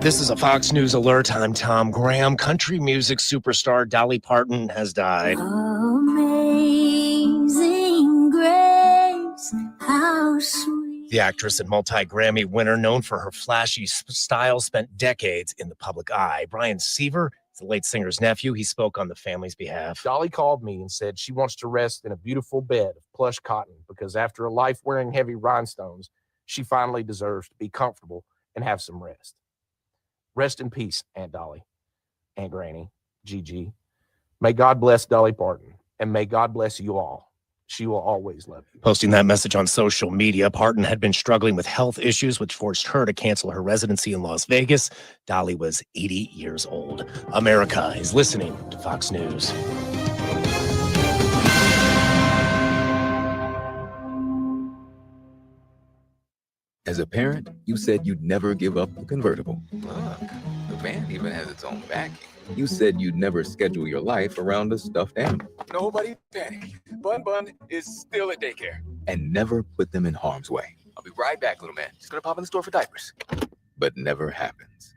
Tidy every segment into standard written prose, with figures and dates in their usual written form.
This is a Fox News alert. I'm Tom Graham. Country music superstar Dolly Parton has died. Amazing grace, how sweet. The actress and multi-Grammy winner, known for her flashy style, spent decades in the public eye. Brian Seaver is the late singer's nephew. He spoke on the family's behalf. Dolly called me and said she wants to rest in a beautiful bed of plush cotton because after a life wearing heavy rhinestones, she finally deserves to be comfortable and have some rest. Rest in peace, Aunt Dolly, Aunt Granny, Gigi. May God bless Dolly Parton, and may God bless you all. She will always love you. Posting that message on social media, Parton had been struggling with health issues, which forced her to cancel her residency in Las Vegas. Dolly was 80 years old. America is listening to Fox News. As a parent, you said you'd never give up the convertible. Look, the van even has its own backing. You said you'd never schedule your life around a stuffed animal. Nobody panic. Bun is still at daycare. And never put them in harm's way. I'll be right back, little man. Just gonna pop in the store for diapers. But never happens.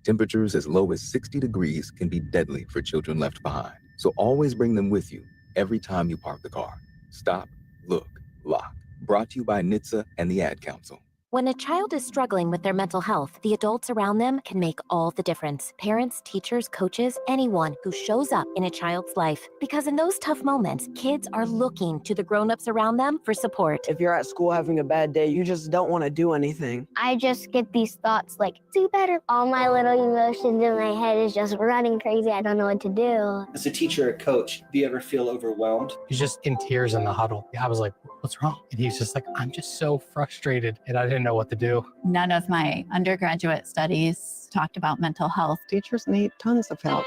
Temperatures as low as 60 degrees can be deadly for children left behind. So always bring them with you every time you park the car. Stop, look, lock. Brought to you by NHTSA and the Ad Council. When a child is struggling with their mental health, the adults around them can make all the difference. Parents, teachers, coaches, anyone who shows up in a child's life. Because in those tough moments, kids are looking to the grown-ups around them for support. If you're at school having a bad day, you just don't want to do anything. I just get these thoughts like, do better. All my little emotions in my head is just running crazy. I don't know what to do. As a teacher or coach, do you ever feel overwhelmed? He's just in tears in the huddle. I was like, what's wrong? And he's just like, I'm just so frustrated and I didn't know what to do. None of my undergraduate studies talked about mental health. Teachers need tons of help.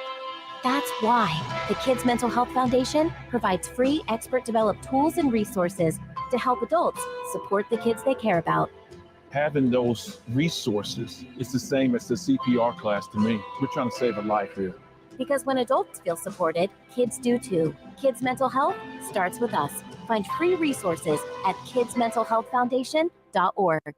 That's why the Kids Mental Health Foundation provides free expert-developed tools and resources to help adults support the kids they care about. Having those resources is the same as the CPR class to me. We're trying to save a life here. Because when adults feel supported, kids do too. Kids Mental Health starts with us. Find free resources at kidsmentalhealthfoundation.org.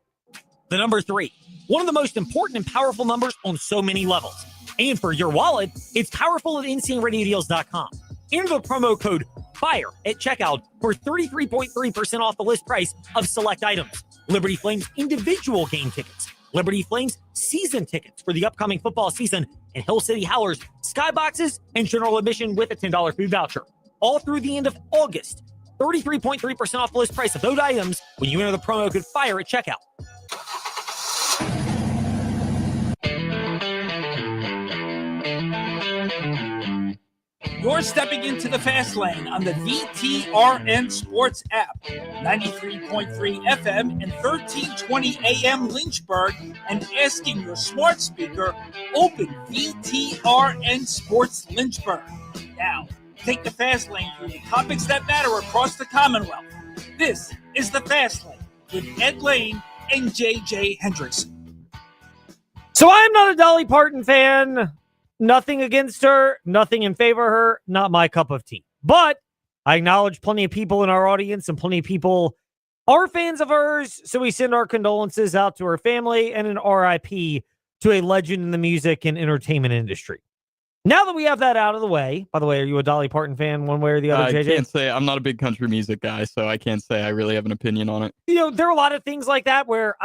The number 3, one of the most important and powerful numbers on so many levels. And for your wallet, it's powerful at InStantRadioDeals.com. Enter the promo code FIRE at checkout for 33.3% off the list price of select items. Liberty Flames individual game tickets, Liberty Flames season tickets for the upcoming football season, and Hill City Howlers skyboxes and general admission with a $10 food voucher. All through the end of August. 33.3% off the list price of those items when you enter the promo code FIRE at checkout. You're stepping into the fast lane on the VTRN Sports app. 93.3 FM and 1320 AM Lynchburg, and asking your smart speaker, open VTRN Sports Lynchburg. Now, take the fast lane through the topics that matter across the Commonwealth. This is the Fast Lane with Ed Lane and JJ Hendrickson. So I'm not a Dolly Parton fan. Nothing against her, nothing in favor of her, not my cup of tea. But I acknowledge plenty of people in our audience and plenty of people are fans of hers. So we send our condolences out to her family and an RIP to a legend in the music and entertainment industry. Now that we have that out of the way, by the way, are you a Dolly Parton fan one way or the other, JJ? I can't say. I'm not a big country music guy, so I can't say I really have an opinion on it. You know, there are a lot of things like that where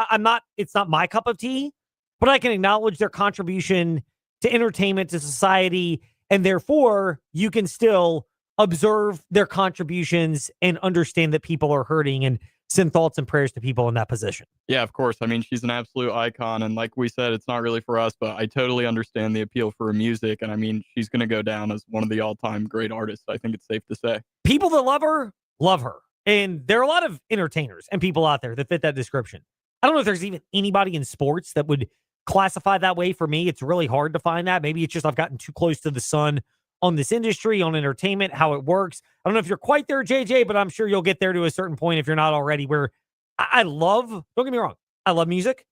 it's not my cup of tea, but I can acknowledge their contribution to entertainment, to society, and therefore you can still observe their contributions and understand that people are hurting and send thoughts and prayers to people in that position. Yeah, of course. I mean, she's an absolute icon. And like we said, it's not really for us, but I totally understand the appeal for her music. And I mean, she's going to go down as one of the all-time great artists. I think it's safe to say. People that love her. And there are a lot of entertainers and people out there that fit that description. I don't know if there's even anybody in sports that would classify that way. For me, it's really hard to find that. Maybe it's just I've gotten too close to the sun on this industry, on entertainment, how it works. I don't know if you're quite there, JJ, but I'm sure you'll get there to a certain point if you're not already, where I love, don't get me wrong, I love music.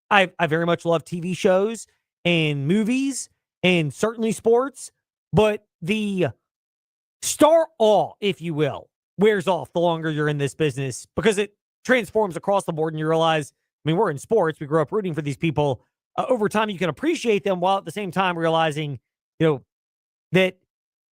I very much love TV shows and movies and certainly sports, but the star awe, if you will, wears off the longer you're in this business because it transforms across the board and you realize, I mean, we're in sports. We grew up rooting for these people. over time you can appreciate them while at the same time realizing, that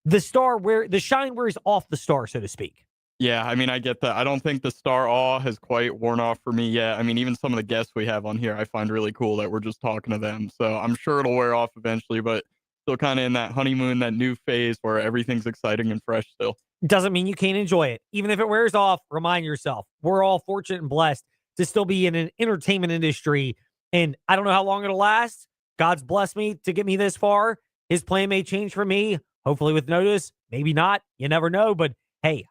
the shine wears off the star, so to speak. Yeah, I mean, I get that. I don't think the star awe has quite worn off for me yet. I mean, even some of the guests we have on here, I find really cool that we're just talking to them. So I'm sure it'll wear off eventually, but still kind of in that honeymoon, that new phase where everything's exciting and fresh still. Doesn't mean you can't enjoy it. Even if it wears off, remind yourself, we're all fortunate and blessed to still be in an entertainment industry. And I don't know how long it'll last. God's blessed me to get me this far. His plan may change for me, hopefully with notice, maybe not. You never know. But hey,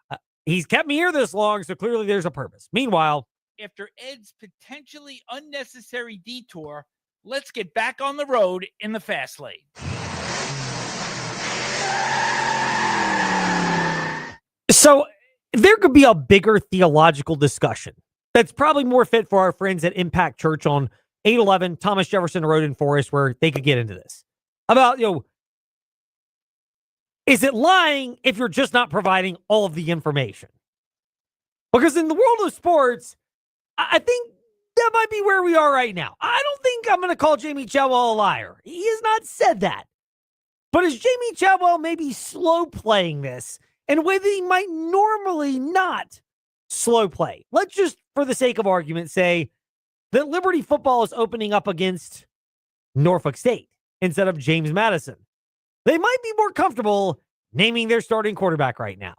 he's kept me here this long, so clearly there's a purpose. Meanwhile, after Ed's potentially unnecessary detour, let's get back on the road in the fast lane. So there could be a bigger theological discussion that's probably more fit for our friends at Impact Church on 811 Thomas Jefferson Road in Forest, where they could get into this. About, is it lying if you're just not providing all of the information? Because in the world of sports, I think that might be where we are right now. I don't think I'm going to call Jamie Chadwell a liar. He has not said that. But is Jamie Chadwell maybe slow playing this in a way that he might normally not slow play? Let's just, for the sake of argument, say that Liberty football is opening up against Norfolk State instead of James Madison. They might be more comfortable naming their starting quarterback right now.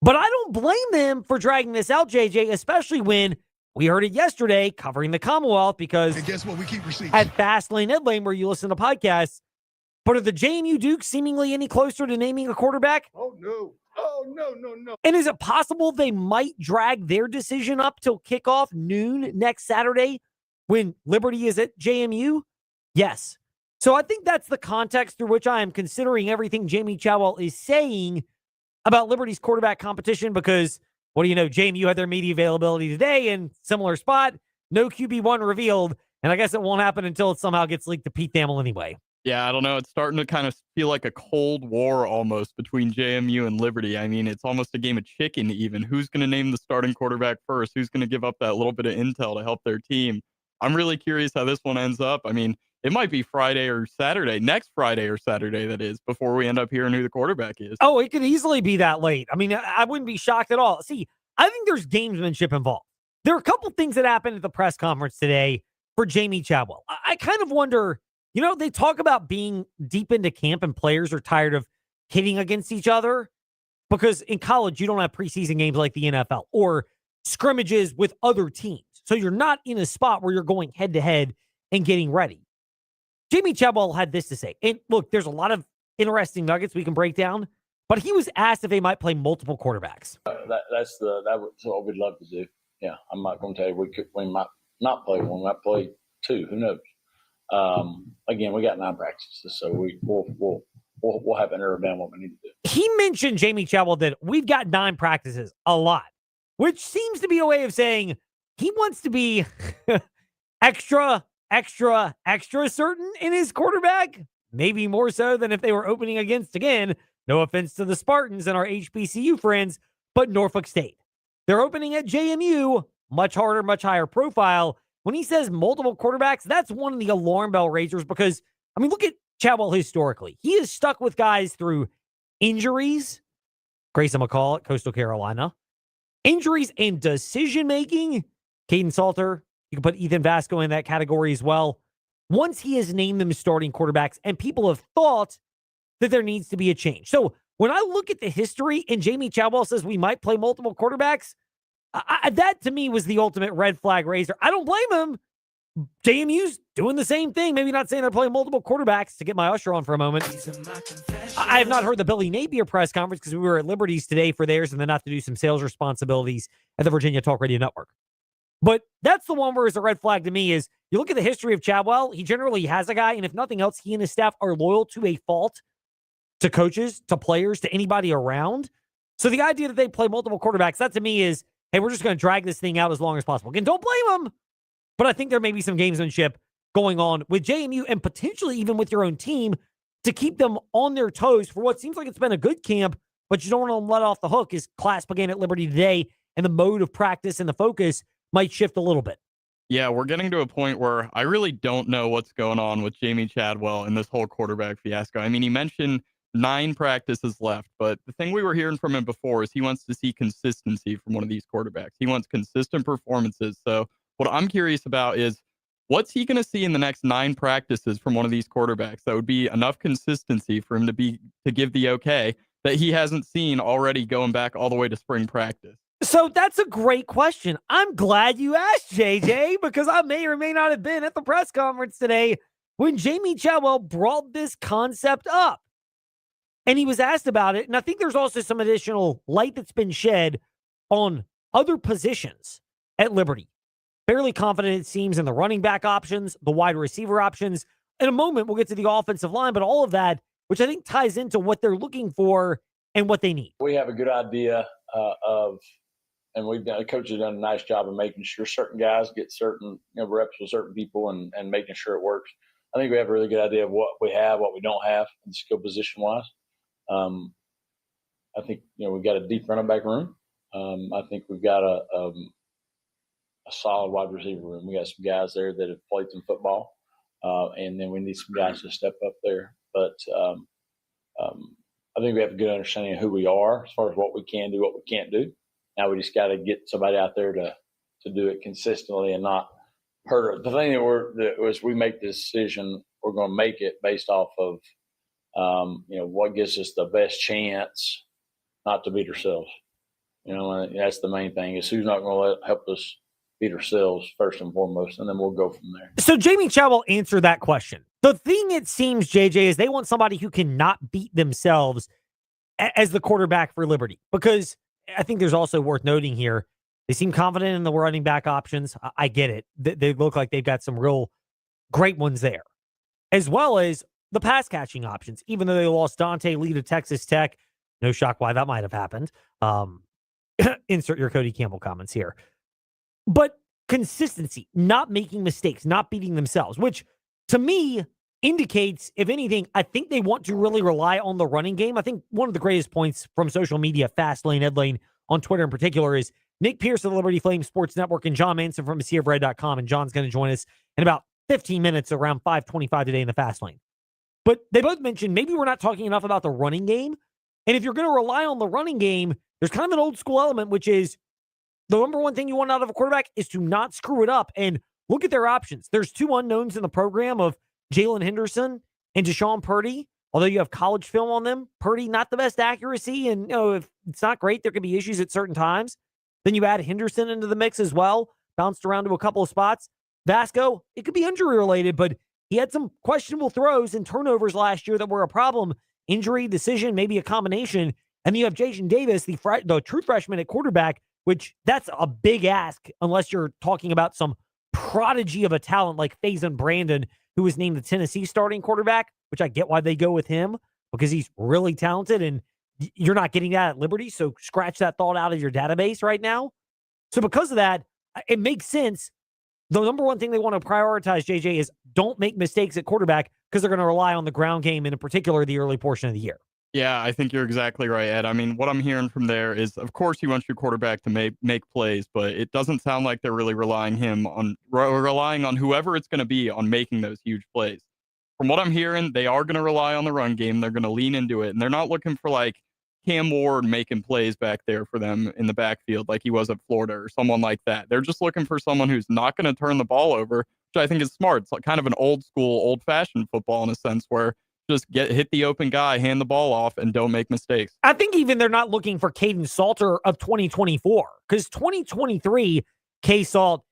But I don't blame them for dragging this out, JJ, especially when we heard it yesterday covering the Commonwealth, because and guess what? We keep receipts. At Fastlane Ed Lane, where you listen to podcasts, but are the JMU Dukes seemingly any closer to naming a quarterback? Oh, no. Oh, no. And is it possible they might drag their decision up till kickoff noon next Saturday when Liberty is at JMU? Yes. So I think that's the context through which I am considering everything Jamie Chadwell is saying about Liberty's quarterback competition, because what do you know? JMU had their media availability today in similar spot. No QB1 revealed. And I guess it won't happen until it somehow gets leaked to Pete Thamel anyway. Yeah, I don't know. It's starting to kind of feel like a cold war almost between JMU and Liberty. I mean, it's almost a game of chicken even. Who's going to name the starting quarterback first? Who's going to give up that little bit of intel to help their team? I'm really curious how this one ends up. I mean, it might be Friday or Saturday, next Friday or Saturday, that is, before we end up hearing who the quarterback is. Oh, it could easily be that late. I mean, I wouldn't be shocked at all. See, I think there's gamesmanship involved. There are a couple things that happened at the press conference today for Jamie Chadwell. I kind of wonder, they talk about being deep into camp and players are tired of hitting against each other because in college, you don't have preseason games like the NFL or scrimmages with other teams. So you're not in a spot where you're going head to head and getting ready. Jamie Chadwell had this to say. And look, there's a lot of interesting nuggets we can break down, but he was asked if they might play multiple quarterbacks. That's what we'd love to do. Yeah, I'm not going to tell you we might not play one. We might play two. Who knows? Again, we got 9 practices, so we'll have to narrow down what we need to do. He mentioned, Jamie Chadwell, that we've got 9 practices, a lot, which seems to be a way of saying he wants to be extra certain in his quarterback, maybe more so than if they were opening against, again, no offense to the Spartans and our HBCU friends, but Norfolk State. They're opening at JMU, much harder, much higher profile. When he says multiple quarterbacks, that's one of the alarm bell raisers because, I mean, look at Chadwell historically. He is stuck with guys through injuries, Grayson McCall at Coastal Carolina, injuries and decision-making, Caden Salter. You can put Ethan Vasco in that category as well. Once he has named them starting quarterbacks, and people have thought that there needs to be a change. So when I look at the history and Jamie Chadwell says we might play multiple quarterbacks, that to me was the ultimate red flag raiser. I don't blame him. JMU's doing the same thing. Maybe not saying they're playing multiple quarterbacks, to get my usher on for a moment. I have not heard the Billy Napier press conference because we were at Liberty's today for theirs and then have to do some sales responsibilities at the Virginia Talk Radio Network. But that's the one where it's a red flag to me is you look at the history of Chadwell, he generally has a guy, and if nothing else, he and his staff are loyal to a fault, to coaches, to players, to anybody around. So the idea that they play multiple quarterbacks, that to me is, hey, we're just going to drag this thing out as long as possible. Again, don't blame them. But I think there may be some gamesmanship going on with JMU and potentially even with your own team to keep them on their toes for what seems like it's been a good camp, but you don't want to let off the hook as class began at Liberty today and the mode of practice and the focus might shift a little bit. Yeah, we're getting to a point where I really don't know what's going on with Jamie Chadwell and this whole quarterback fiasco. I mean, he mentioned 9 practices left, but the thing we were hearing from him before is he wants to see consistency from one of these quarterbacks. He wants consistent performances. So what I'm curious about is what's he going to see in the next 9 practices from one of these quarterbacks that would be enough consistency for him to give the okay that he hasn't seen already going back all the way to spring practice? So that's a great question. I'm glad you asked, JJ, because I may or may not have been at the press conference today when Jamie Chadwell brought this concept up. And he was asked about it. And I think there's also some additional light that's been shed on other positions at Liberty. Fairly confident, it seems, in the running back options, the wide receiver options. In a moment, we'll get to the offensive line, but all of that, which I think ties into what they're looking for and what they need. We have a good idea and the coach has done a nice job of making sure certain guys get certain reps with certain people and making sure it works. I think we have a really good idea of what we have, what we don't have, in skill position wise. I think we've got a deep running back room. I think we've got a solid wide receiver room. We got some guys there that have played some football, and then we need some guys to step up there. But I think we have a good understanding of who we are as far as what we can do, what we can't do. Now we just got to get somebody out there to do it consistently and not hurt it. The thing that we make this decision, we're going to make it based off of what gives us the best chance not to beat ourselves. And that's the main thing is who's not going to help us beat ourselves first and foremost, and then we'll go from there. So Jamie Chadwell answered that question. The thing it seems, JJ, is they want somebody who cannot beat themselves as the quarterback for Liberty, because I think there's also worth noting here, they seem confident in the running back options. I get it. They look like they've got some real great ones there, as well as the pass catching options, even though they lost Dante Lee to Texas Tech. No shock why that might have happened. Insert your Cody Campbell comments here. But consistency, not making mistakes, not beating themselves, which to me indicates, if anything, I think they want to really rely on the running game. I think one of the greatest points from social media, Fastlane, Edlane, on Twitter in particular, is Nick Pierce of the Liberty Flames Sports Network and John Manson from SeaofRed.com. And John's going to join us in about 15 minutes around 5:25 today in the Fastlane. But they both mentioned maybe we're not talking enough about the running game. And if you're going to rely on the running game, there's kind of an old school element, which is the number one thing you want out of a quarterback is to not screw it up. And look at their options. There's 2 unknowns in the program of Jalen Henderson and Deshaun Purdy. Although you have college film on them, Purdy, not the best accuracy. And, if it's not great, there can be issues at certain times. Then you add Henderson into the mix as well. Bounced around to a couple of spots. Vasco, it could be injury related, but he had some questionable throws and turnovers last year that were a problem. Injury, decision, maybe a combination. And then you have Jason Davis, the true freshman at quarterback, which that's a big ask unless you're talking about some prodigy of a talent like Faison Brandon, who was named the Tennessee starting quarterback, which I get why they go with him because he's really talented and you're not getting that at Liberty. So scratch that thought out of your database right now. So because of that, it makes sense. The number one thing they want to prioritize, JJ, is don't make mistakes at quarterback because they're going to rely on the ground game, and in particular, the early portion of the year. Yeah, I think you're exactly right, Ed. I mean, what I'm hearing from there is, of course, you want your quarterback to make plays, but it doesn't sound like they're really relying on whoever it's going to be on making those huge plays. From what I'm hearing, they are going to rely on the run game. They're going to lean into it, and they're not looking for like Cam Ward making plays back there for them in the backfield like he was at Florida or someone like that. They're just looking for someone who's not going to turn the ball over, which I think is smart. It's like kind of an old school, old-fashioned football in a sense where just hit the open guy, hand the ball off, and don't make mistakes. I think even they're not looking for Caden Salter of 2024 because 2023, K-Salt,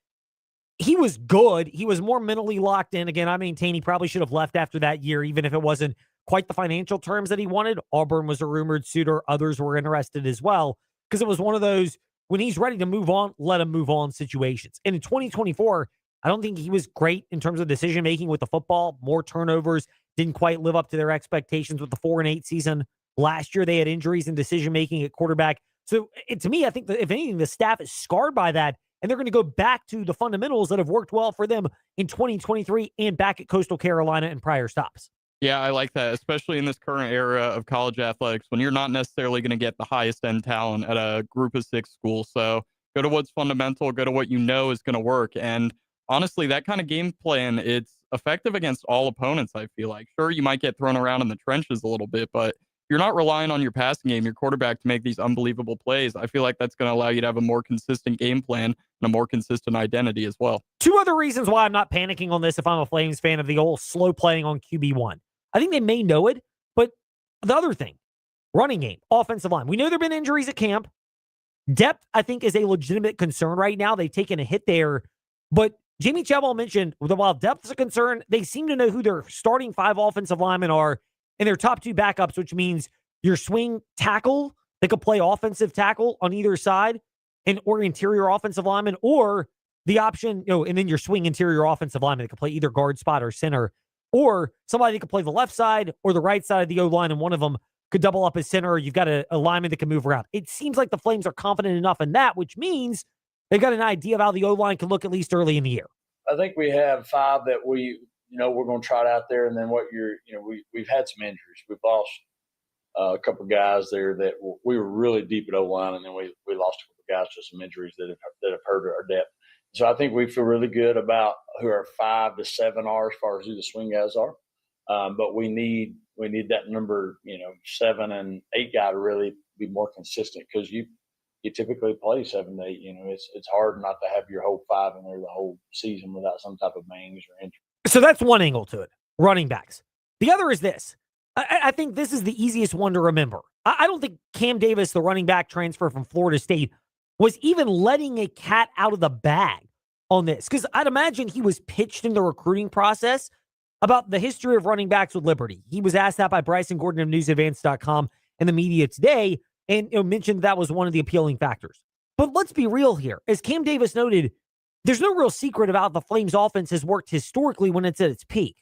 he was good. He was more mentally locked in. Again, I maintain he probably should have left after that year, even if it wasn't quite the financial terms that he wanted. Auburn was a rumored suitor. Others were interested as well because it was one of those, when he's ready to move on, let him move on situations. And in 2024, I don't think he was great in terms of decision-making with the football. More turnovers, didn't quite live up to their expectations with the 4-8 season. Last year, they had injuries in decision-making at quarterback. So to me, I think that if anything, the staff is scarred by that, and they're going to go back to the fundamentals that have worked well for them in 2023 and back at Coastal Carolina and prior stops. Yeah, I like that, especially in this current era of college athletics when you're not necessarily going to get the highest end talent at a group of 6 school. So go to what's fundamental, go to what you know is going to work. And honestly, that kind of game plan, it's effective against all opponents, I feel like. Sure, you might get thrown around in the trenches a little bit, but you're not relying on your passing game, your quarterback to make these unbelievable plays. I feel like that's going to allow you to have a more consistent game plan and a more consistent identity as well. Two other reasons why I'm not panicking on this if I'm a Flames fan of the old slow playing on QB1. I think they may know it, but the other thing, running game, offensive line. We know there have been injuries at camp. Depth, I think, is a legitimate concern right now. They've taken a hit there. But Jamie Chadwell mentioned that while depth is a concern, they seem to know who their starting 5 offensive linemen are and their top 2 backups, which means your swing tackle, they could play offensive tackle on either side, or interior offensive lineman, or the option, and then your swing interior offensive lineman that could play either guard spot or center, or somebody that could play the left side or the right side of the O-line, and one of them could double up as center, or you've got a lineman that can move around. It seems like the Flames are confident enough in that, which means they've got an idea of how the O-line can look at least early in the year. I think we have 5 that we're going to trot out there, and then we've had some injuries. We've lost a couple of guys there that we were really deep at O-line, and then we lost a couple of guys to some injuries that have hurt our depth. So I think we feel really good about who our 5 to 7 are as far as who the swing guys are. But we need that number, 7 and 8 guy to really be more consistent, because you typically play 7 to 8. It's hard not to have your whole 5 in there the whole season without some type of bangs or injury. So that's one angle to it, running backs. The other is this. I think this is the easiest one to remember. I don't think Cam Davis, the running back transfer from Florida State, was even letting a cat out of the bag on this, because I'd imagine he was pitched in the recruiting process about the history of running backs with Liberty. He was asked that by Bryson Gordon of newsadvance.com and the media today, and mentioned that was one of the appealing factors. But let's be real here. As Cam Davis noted, there's no real secret about the Flames offense has worked historically when it's at its peak.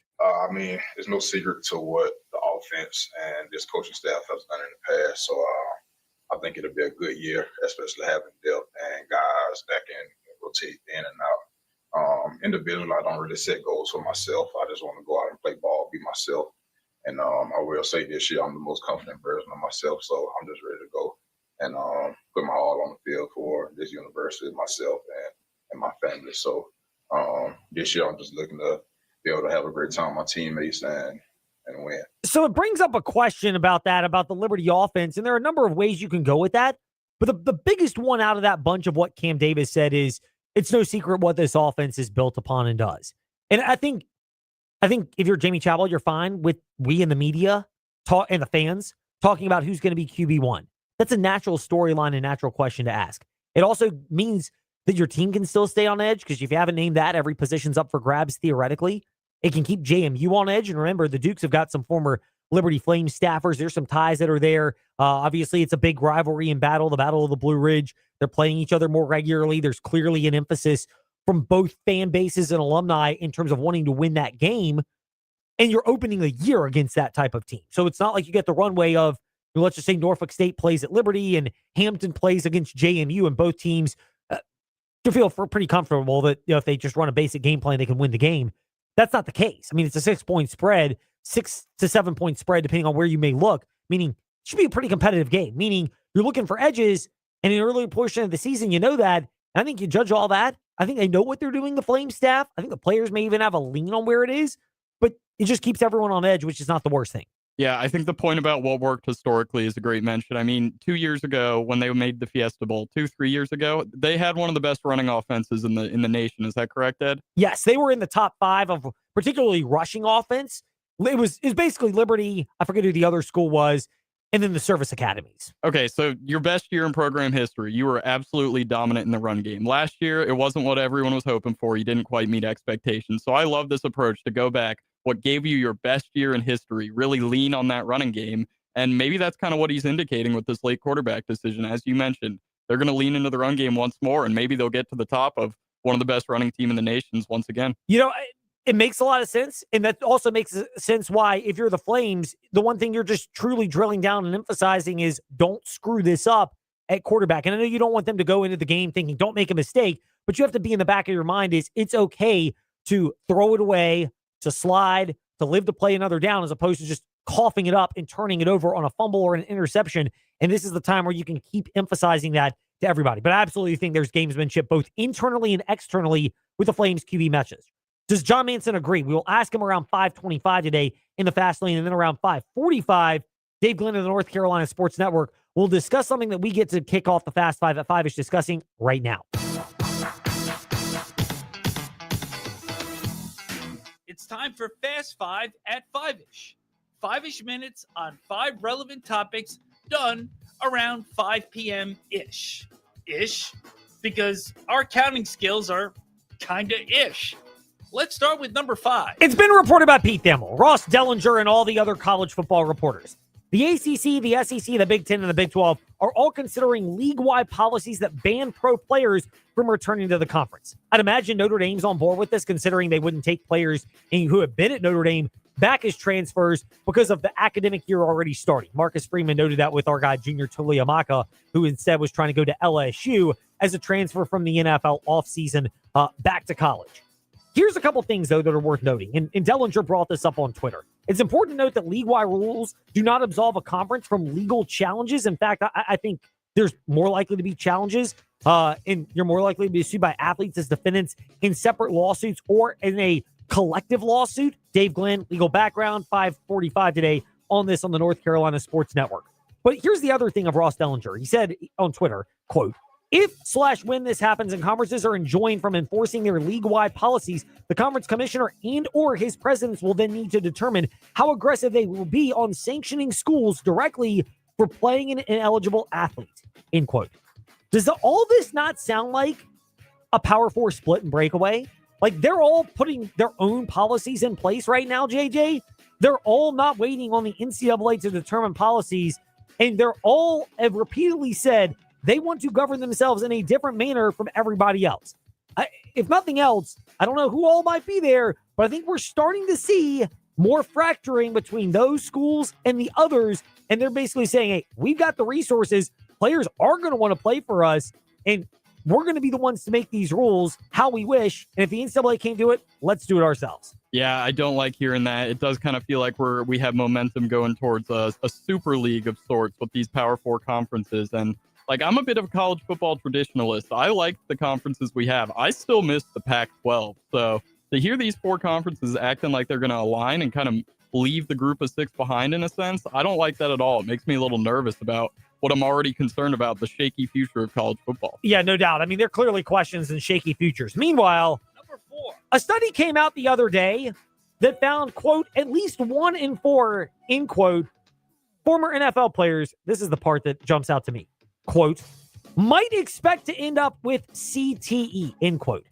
There's no secret to what the offense and this coaching staff has done in the past. So I think it'll be a good year, especially having depth and guys that can rotate in and out. Individually, I don't really set goals for myself. I just want to go out and play ball, be myself. And I will say this year, I'm the most confident version of myself. So I'm just ready to go and put my all on the field for this university, myself, and my family. So this year, I'm just looking to be able to have a great time with my teammates and win. So it brings up a question about that, about the Liberty offense. And there are a number of ways you can go with that. But the biggest one out of that bunch of what Cam Davis said is, it's no secret what this offense is built upon and does. And I think if you're Jamie Chadwell, you're fine with we in the media and the fans talking about who's going to be QB1. That's a natural storyline and natural question to ask. It also means that your team can still stay on edge, because if you haven't named that, every position's up for grabs theoretically. It can keep JMU on edge. And remember, the Dukes have got some former Liberty Flames staffers. There's some ties that are there. Obviously, it's a big rivalry and battle, the Battle of the Blue Ridge. They're playing each other more regularly. There's clearly an emphasis from both fan bases and alumni in terms of wanting to win that game. And you're opening the year against that type of team. So it's not like you get the runway of, let's just say Norfolk State plays at Liberty and Hampton plays against JMU, and both teams you feel pretty comfortable that if they just run a basic game plan, they can win the game. That's not the case. I mean, it's a 6-point spread, 6 to 7 point spread, depending on where you may look, meaning it should be a pretty competitive game, meaning you're looking for edges. And in an early portion of the season, you know that. And I think you judge all that. I think they know what they're doing, the Flames staff. I think the players may even have a lean on where it is, but it just keeps everyone on edge, which is not the worst thing. Yeah, I think the point about what worked historically is a great mention. I mean, 2 years ago when they made the Fiesta Bowl, 3 years ago, they had one of the best running offenses in the nation. Is that correct, Ed? Yes, they were in the top 5 of particularly rushing offense. It was basically Liberty. I forget who the other school was. And then the service academies. Okay, so your best year in program history, you were absolutely dominant in the run game. Last year, it wasn't what everyone was hoping for. You didn't quite meet expectations. So I love this approach to go back. What gave you your best year in history, really lean on that running game. And maybe that's kind of what he's indicating with this late quarterback decision. As you mentioned, they're going to lean into the run game once more, and maybe they'll get to the top of one of the best running team in the nations once again. It makes a lot of sense. And that also makes sense why, if you're the Flames, the one thing you're just truly drilling down and emphasizing is don't screw this up at quarterback. And I know you don't want them to go into the game thinking don't make a mistake, but you have to be in the back of your mind is it's okay to throw it away, to slide, to live to play another down, as opposed to just coughing it up and turning it over on a fumble or an interception. And this is the time where you can keep emphasizing that to everybody. But I absolutely think there's gamesmanship both internally and externally with the Flames QB message. Does John Manson agree? We will ask him around 5:25 today in the Fast Lane, and then around 5:45, Dave Glenn of the North Carolina Sports Network will discuss something that we get to kick off the Fast Five at 5-ish discussing right now. It's time for Fast Five at 5-ish. 5-ish minutes on 5 relevant topics done around 5 p.m.-ish. Ish, because our counting skills are kinda ish. Let's start with number 5. It's been reported by Pete Thamel, Ross Dellinger, and all the other college football reporters. The ACC, the SEC, the Big Ten, and the Big 12 are all considering league-wide policies that ban pro players from returning to the conference. I'd imagine Notre Dame's on board with this, considering they wouldn't take players who have been at Notre Dame back as transfers because of the academic year already starting. Marcus Freeman noted that with our guy, Junior Tuliamaka, who instead was trying to go to LSU as a transfer from the NFL offseason back to college. Here's a couple things, though, that are worth noting, and Dellinger brought this up on Twitter. It's important to note that league-wide rules do not absolve a conference from legal challenges. In fact, I think there's more likely to be challenges, and you're more likely to be sued by athletes as defendants in separate lawsuits or in a collective lawsuit. Dave Glenn, legal background, 5:45 today on this on the North Carolina Sports Network. But here's the other thing of Ross Dellinger. He said on Twitter, quote, "If/when this happens and conferences are enjoined from enforcing their league-wide policies, the conference commissioner and or his presidents will then need to determine how aggressive they will be on sanctioning schools directly for playing an ineligible athlete," end quote. Does all this not sound like a Power 4 split and breakaway? Like, they're all putting their own policies in place right now, JJ. They're all not waiting on the NCAA to determine policies, and they're all have repeatedly said they want to govern themselves in a different manner from everybody else. If nothing else, I don't know who all might be there, but I think we're starting to see more fracturing between those schools and the others, and they're basically saying, hey, we've got the resources, players are going to want to play for us, and we're going to be the ones to make these rules how we wish, and if the NCAA can't do it, let's do it ourselves. Yeah, I don't like hearing that. It does kind of feel like we have momentum going towards a super league of sorts with these Power 4 conferences, and like, I'm a bit of a college football traditionalist. I like the conferences we have. I still miss the Pac-12. So to hear these 4 conferences acting like they're going to align and kind of leave the group of 6 behind in a sense, I don't like that at all. It makes me a little nervous about what I'm already concerned about, the shaky future of college football. Yeah, no doubt. I mean, there are clearly questions and shaky futures. Meanwhile, number 4, a study came out the other day that found, quote, at least 1 in 4, end quote, former NFL players, this is the part that jumps out to me, quote, might expect to end up with CTE, end quote.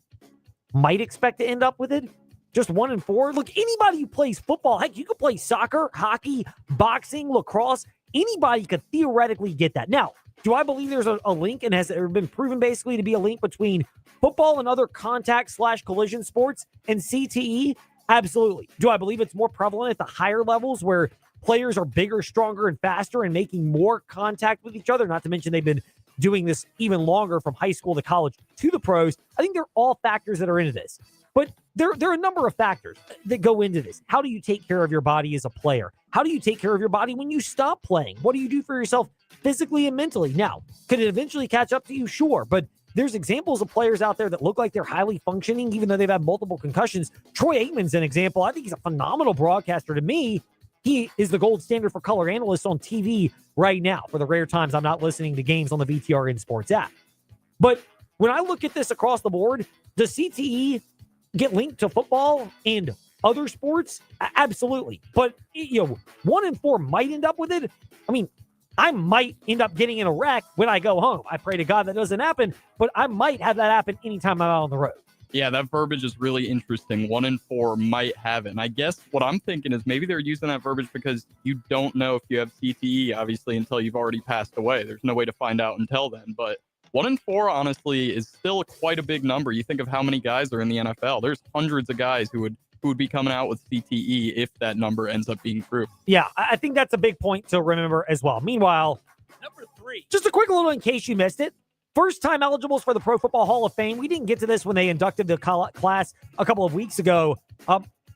Might expect to end up with it? Just 1 in 4? Look, anybody who plays football, heck, you could play soccer, hockey, boxing, lacrosse. Anybody could theoretically get that. Now, do I believe there's a link, and has it been proven basically to be a link between football and other contact/collision sports and CTE? Absolutely. Do I believe it's more prevalent at the higher levels where players are bigger, stronger, and faster and making more contact with each other? Not to mention they've been doing this even longer from high school to college to the pros. I think they're all factors that are into this. But there are a number of factors that go into this. How do you take care of your body as a player? How do you take care of your body when you stop playing? What do you do for yourself physically and mentally? Now, could it eventually catch up to you? Sure. But there's examples of players out there that look like they're highly functioning, even though they've had multiple concussions. Troy Aikman's an example. I think he's a phenomenal broadcaster. To me, he is the gold standard for color analysts on TV right now for the rare times I'm not listening to games on the VTRN Sports app. But when I look at this across the board, does CTE get linked to football and other sports? Absolutely. But, 1 in 4 might end up with it. I mean, I might end up getting in a wreck when I go home. I pray to God that doesn't happen, but I might have that happen anytime I'm out on the road. Yeah, that verbiage is really interesting. 1 in 4 might have it. And I guess what I'm thinking is maybe they're using that verbiage because you don't know if you have CTE, obviously, until you've already passed away. There's no way to find out until then. But 1 in 4, honestly, is still quite a big number. You think of how many guys are in the NFL. There's hundreds of guys who would be coming out with CTE if that number ends up being true. Yeah, I think that's a big point to remember as well. Meanwhile, number 3, just a quick little in case you missed it. First-time eligibles for the Pro Football Hall of Fame. We didn't get to this when they inducted the class a couple of weeks ago.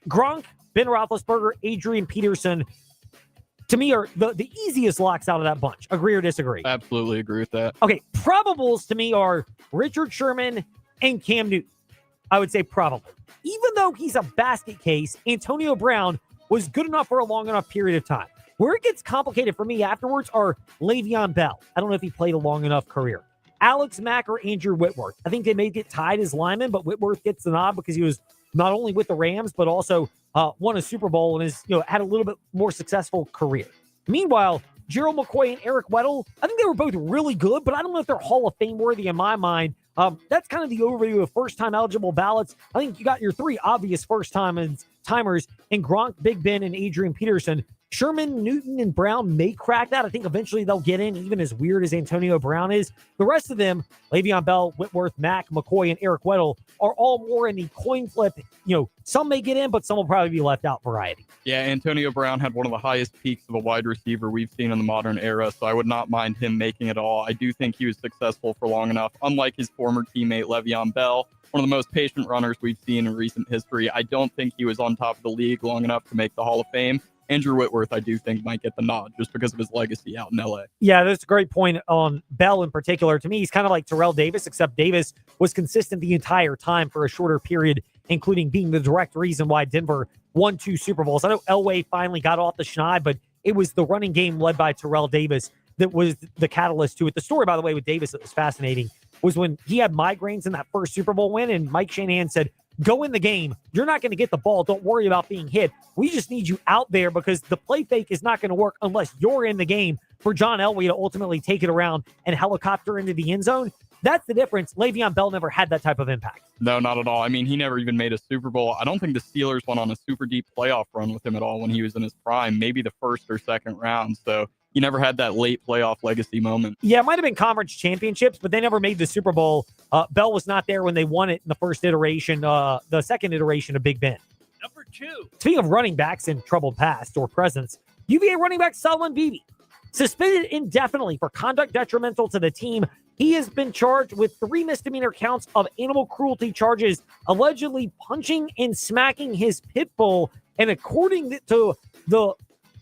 Gronk, Ben Roethlisberger, Adrian Peterson, to me, are the easiest locks out of that bunch. Agree or disagree? Absolutely agree with that. Okay, probables to me are Richard Sherman and Cam Newton. I would say probably. Even though he's a basket case, Antonio Brown was good enough for a long enough period of time. Where it gets complicated for me afterwards are Le'Veon Bell. I don't know if he played a long enough career. Alex Mack or Andrew Whitworth. I think they may get tied as linemen, but Whitworth gets the nod because he was not only with the Rams, but also won a Super Bowl and is, had a little bit more successful career. Meanwhile, Gerald McCoy and Eric Weddle, I think they were both really good, but I don't know if they're Hall of Fame worthy in my mind. That's kind of the overview of first-time eligible ballots. I think you got your three obvious first-timers in Gronk, Big Ben, and Adrian Peterson. Sherman, Newton, and Brown may crack that. I think eventually they'll get in, even as weird as Antonio Brown is. The rest of them, Le'Veon Bell, Whitworth, Mack, McCoy, and Eric Weddle, are all more in the coin flip. Some may get in, but some will probably be left out variety. Yeah, Antonio Brown had one of the highest peaks of a wide receiver we've seen in the modern era, so I would not mind him making it all. I do think he was successful for long enough. Unlike his former teammate Le'Veon Bell, one of the most patient runners we've seen in recent history, I don't think he was on top of the league long enough to make the Hall of Fame. Andrew Whitworth, I do think, might get the nod just because of his legacy out in L.A. Yeah, that's a great point on Bell in particular. To me, he's kind of like Terrell Davis, except Davis was consistent the entire time for a shorter period, including being the direct reason why Denver won 2 Super Bowls. I know Elway finally got off the schneid, but it was the running game led by Terrell Davis that was the catalyst to it. The story, by the way, with Davis that was fascinating was when he had migraines in that first Super Bowl win, and Mike Shanahan said, go in the game. You're not going to get the ball. Don't worry about being hit. We just need you out there because the play fake is not going to work unless you're in the game for John Elway to ultimately take it around and helicopter into the end zone. That's the difference. Le'Veon Bell never had that type of impact. No, not at all. I mean, he never even made a Super Bowl. I don't think the Steelers went on a super deep playoff run with him at all when he was in his prime, maybe the first or second round. So he never had that late playoff legacy moment. Yeah, it might have been conference championships, but they never made the Super Bowl. Bell was not there when they won it in the first iteration, the second iteration of Big Ben. Number 2. Speaking of running backs in troubled past or presence, UVA running back Solomon Beebe, suspended indefinitely for conduct detrimental to the team. He has been charged with 3 misdemeanor counts of animal cruelty charges, allegedly punching and smacking his pit bull. And according to the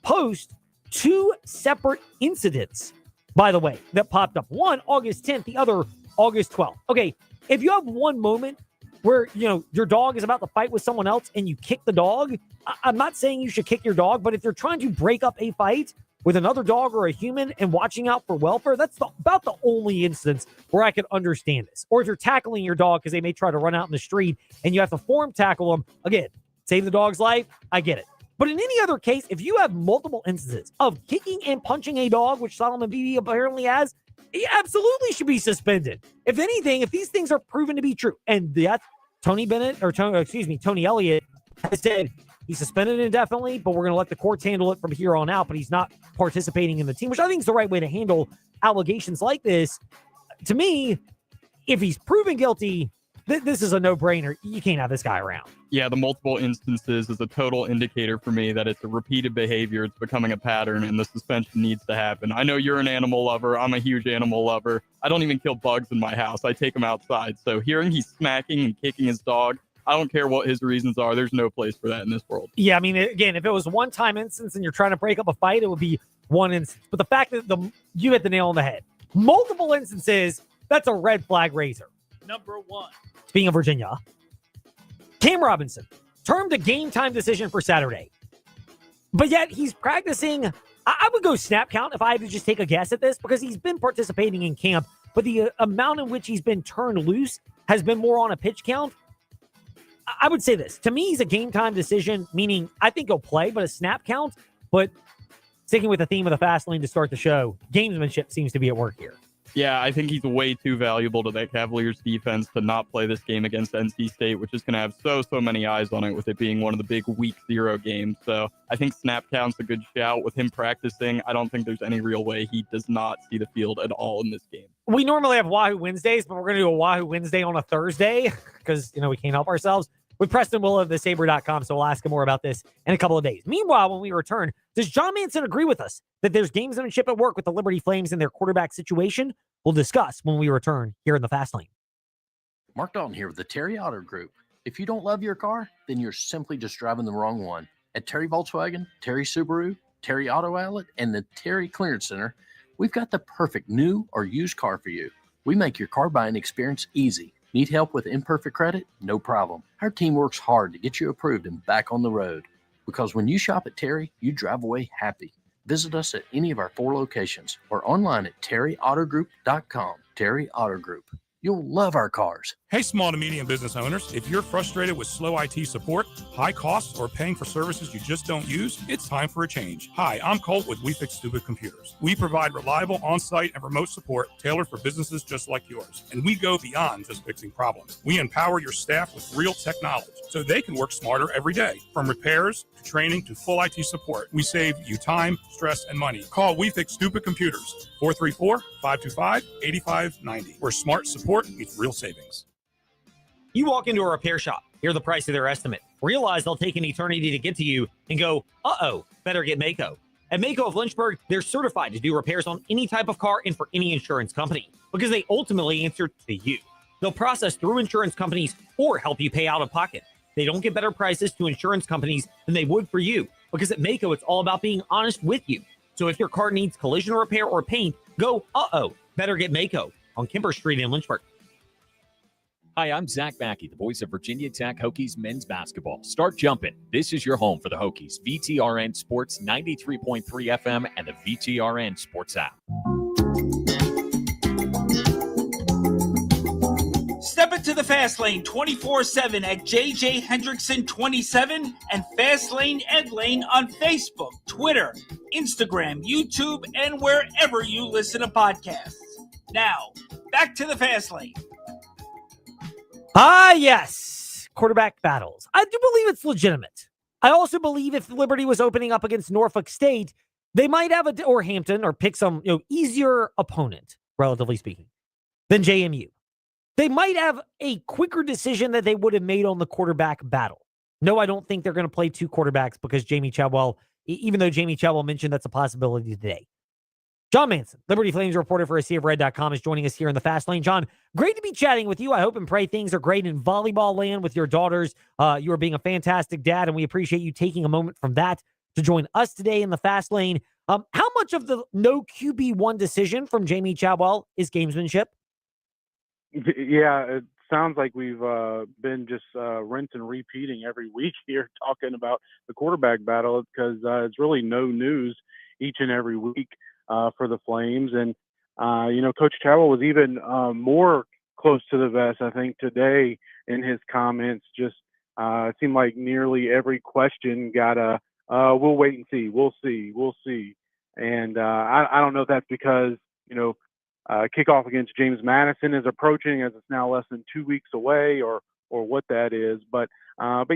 Post, 2 separate incidents, by the way, that popped up. One, August 10th, the other, August 12th. Okay, if you have one moment where, your dog is about to fight with someone else and you kick the dog, I'm not saying you should kick your dog, but if you're trying to break up a fight with another dog or a human and watching out for welfare, that's about the only instance where I can understand this. Or if you're tackling your dog because they may try to run out in the street and you have to form tackle them, again, save the dog's life, I get it. But in any other case, if you have multiple instances of kicking and punching a dog, which Solomon Beebe apparently has, he absolutely should be suspended. If anything, if these things are proven to be true, and that's Tony Elliott has said he's suspended indefinitely, but we're going to let the courts handle it from here on out, but he's not participating in the team, which I think is the right way to handle allegations like this. To me, if he's proven guilty, this is a no-brainer. You can't have this guy around. Yeah, the multiple instances is a total indicator for me that it's a repeated behavior. It's becoming a pattern, and the suspension needs to happen. I know you're an animal lover. I'm a huge animal lover. I don't even kill bugs in my house. I take them outside. So hearing he's smacking and kicking his dog, I don't care what his reasons are. There's no place for that in this world. Yeah, I mean, again, if it was one-time instance and you're trying to break up a fight, it would be one instance. But the fact that you hit the nail on the head. Multiple instances, that's a red flag raiser. Number 1. Speaking of Virginia, Cam Robinson termed a game time decision for Saturday. But yet he's practicing. I would go snap count if I had to just take a guess at this because he's been participating in camp, but the amount in which he's been turned loose has been more on a pitch count. I would say this. To me, he's a game time decision, meaning I think he'll play, but a snap count. But sticking with the theme of the fast lane to start the show, gamesmanship seems to be at work here. Yeah, I think he's way too valuable to that Cavaliers defense to not play this game against NC State, which is going to have so many eyes on it with it being one of the big week 0 games. So I think snap count's a good shout. With him practicing, I don't think there's any real way he does not see the field at all in this game. We normally have Wahoo Wednesdays, but we're going to do a Wahoo Wednesday on a Thursday because, we can't help ourselves. With Preston Will of thesaber.com, so we'll ask him more about this in a couple of days. Meanwhile, when we return, does John Manson agree with us that there's gamesmanship at work with the Liberty Flames and their quarterback situation? We'll discuss when we return here in the Fast Lane. Mark Dalton here with the Terry Auto Group. If you don't love your car, then you're simply just driving the wrong one. At Terry Volkswagen, Terry Subaru, Terry Auto Outlet, and the Terry Clearance Center, we've got the perfect new or used car for you. We make your car buying experience easy. Need help with imperfect credit? No problem. Our team works hard to get you approved and back on the road. Because when you shop at Terry, you drive away happy. Visit us at any of our 4 locations or online at terryautogroup.com. Terry Auto Group. You'll love our cars. Hey, small to medium business owners, if you're frustrated with slow IT support, high costs, or paying for services you just don't use, it's time for a change. Hi, I'm Colt with We Fix Stupid Computers. We provide reliable on-site and remote support tailored for businesses just like yours. And we go beyond just fixing problems. We empower your staff with real tech knowledge so they can work smarter every day. From repairs to training to full IT support, we save you time, stress, and money. Call We Fix Stupid Computers, 434-525-8590, where smart support meets real savings. You walk into a repair shop, hear the price of their estimate, realize they'll take an eternity to get to you, and go, uh-oh, better get Mako. At Mako of Lynchburg, they're certified to do repairs on any type of car and for any insurance company because they ultimately answer to you. They'll process through insurance companies or help you pay out of pocket. They don't get better prices to insurance companies than they would for you because at Mako, it's all about being honest with you. So if your car needs collision repair or paint, go, uh-oh, better get Mako on Kemper Street in Lynchburg. Hi, I'm Zach Mackey, the voice of Virginia Tech Hokies men's basketball. Start jumping. This is your home for the Hokies. VTRN Sports 93.3 FM and the VTRN Sports app. Step into the Fast Lane 24/7 at JJ Hendrickson 27 and Fast Lane Ed Lane on Facebook, Twitter, Instagram, YouTube, and wherever you listen to podcasts. Now, back to the Fast Lane. Yes. Quarterback battles. I do believe it's legitimate. I also believe if Liberty was opening up against Norfolk State, they might have or Hampton or pick some easier opponent, relatively speaking, than JMU. They might have a quicker decision that they would have made on the quarterback battle. No, I don't think they're going to play 2 quarterbacks because Jamie Chadwell, even though Jamie Chadwell mentioned that's a possibility today. John Manson, Liberty Flames reporter for ACofRed.com, is joining us here in the Fast Lane. John, great to be chatting with you. I hope and pray things are great in volleyball land with your daughters. You are being a fantastic dad, and we appreciate you taking a moment from that to join us today in the Fast Lane. How much of the no QB1 decision from Jamie Chadwell is gamesmanship? Yeah, it sounds like we've been just rinse and repeating every week here talking about the quarterback battle because it's really no news each and every week for the Flames. And, Coach Chadwell was even more close to the vest, I think, today in his comments. Just it seemed like nearly every question got a, we'll wait and see, we'll see. And I don't know if that's because, kickoff against James Madison is approaching as it's now less than 2 weeks away or what that is. But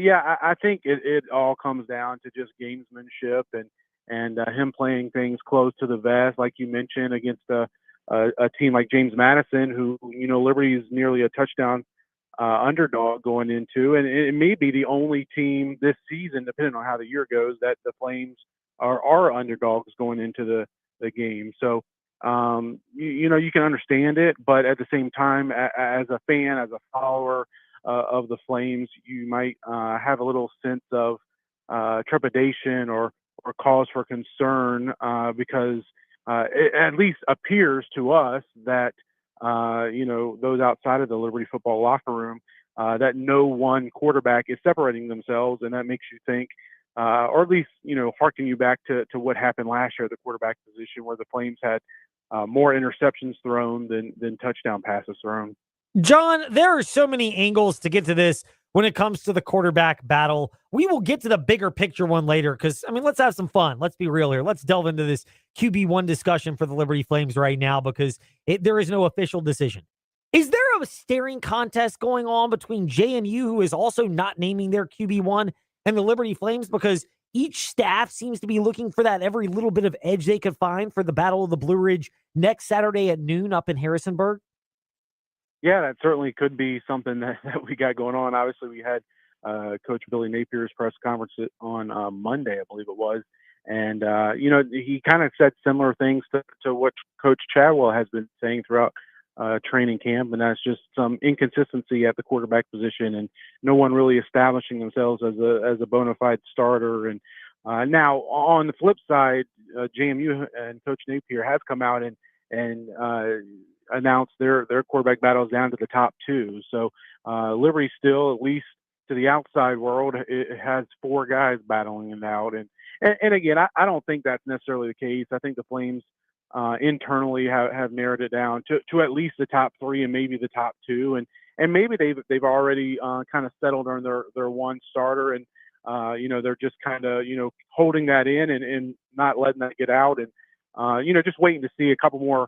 yeah, I think it all comes down to just gamesmanship and him playing things close to the vest, like you mentioned, against a team like James Madison, who, Liberty is nearly a touchdown underdog going into, and it may be the only team this season, depending on how the year goes, that the Flames are underdogs going into the game. So, you can understand it, but at the same time, as a fan, as a follower of the Flames, you might have a little sense of trepidation or cause for concern because it at least appears to us that those outside of the Liberty football locker room that no one quarterback is separating themselves, and that makes you think, or at least harken you back to what happened last year at the quarterback position, where the Flames had more interceptions thrown than touchdown passes thrown. John, there are so many angles to get to this when it comes to the quarterback battle. We will get to the bigger picture one later because, let's have some fun. Let's be real here. Let's delve into this QB1 discussion for the Liberty Flames right now because there is no official decision. Is there a staring contest going on between JMU, who is also not naming their QB1, and the Liberty Flames because each staff seems to be looking for that every little bit of edge they could find for the Battle of the Blue Ridge next Saturday at noon up in Harrisonburg? Yeah, that certainly could be something that we got going on. Obviously, we had Coach Billy Napier's press conference on Monday, I believe it was. And, he kind of said similar things to what Coach Chadwell has been saying throughout training camp, and that's just some inconsistency at the quarterback position and no one really establishing themselves as a bona fide starter. And now on the flip side, JMU and Coach Napier has come out and announced their quarterback battles down to the top two. So Liberty still, at least to the outside world, it has four guys battling it out. And again, I don't think that's necessarily the case. I think the Flames internally have narrowed it down to at least the top three and maybe the top two. And maybe they've already kind of settled on their one starter, and they're just kind of holding that in and not letting that get out, and just waiting to see a couple more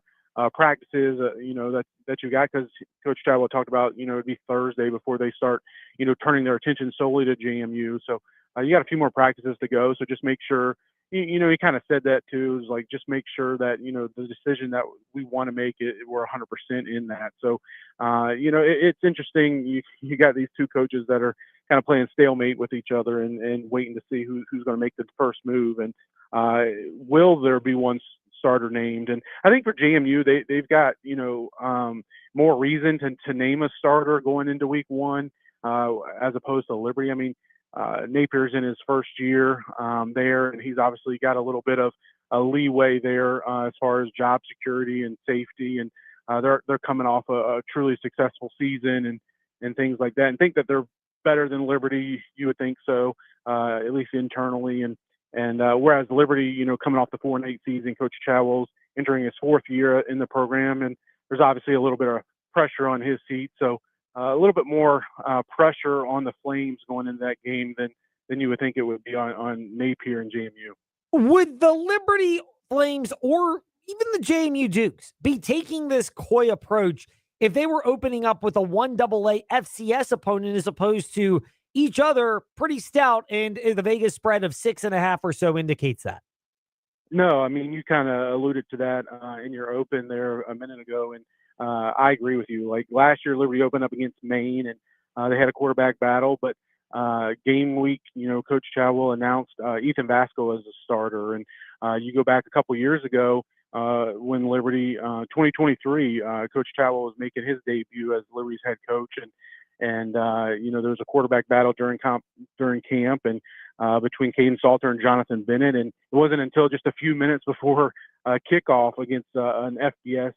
practices that you got, because Coach Chadwell talked about it'd be Thursday before they start turning their attention solely to JMU. So you got a few more practices to go. So just make sure he kind of said that too, is like, just make sure that the decision that we want to make we're 100% in that. So it's interesting. You got these two coaches that are kind of playing stalemate with each other and waiting to see who's going to make the first move, and will there be one starter named. And I think for JMU, they've got more reason to name a starter going into week one as opposed to Liberty. I mean, Napier's in his first year there, and he's obviously got a little bit of a leeway there as far as job security and safety, and they're coming off a truly successful season and things like that, and think that they're better than Liberty. You would think so, at least internally, and whereas Liberty, coming off the 4-8 season, Coach Chadwell's entering his fourth year in the program, and there's obviously a little bit of pressure on his seat. So a little bit more pressure on the Flames going into that game than you would think it would be on Napier and JMU. Would the Liberty Flames or even the JMU Dukes be taking this coy approach if they were opening up with a 1AA FCS opponent as opposed to each other pretty stout, and the Vegas spread of 6.5 or so indicates that? No, I mean, you kind of alluded to that in your open there a minute ago, and I agree with you. Like last year, Liberty opened up against Maine, and they had a quarterback battle, but game week, Coach Chadwell announced Ethan Vasco as a starter, and you go back a couple years ago when Liberty 2023, Coach Chadwell was making his debut as Liberty's head coach, and there was a quarterback battle during camp and between Caden Salter and Jonathan Bennett, and it wasn't until just a few minutes before kickoff against an FBS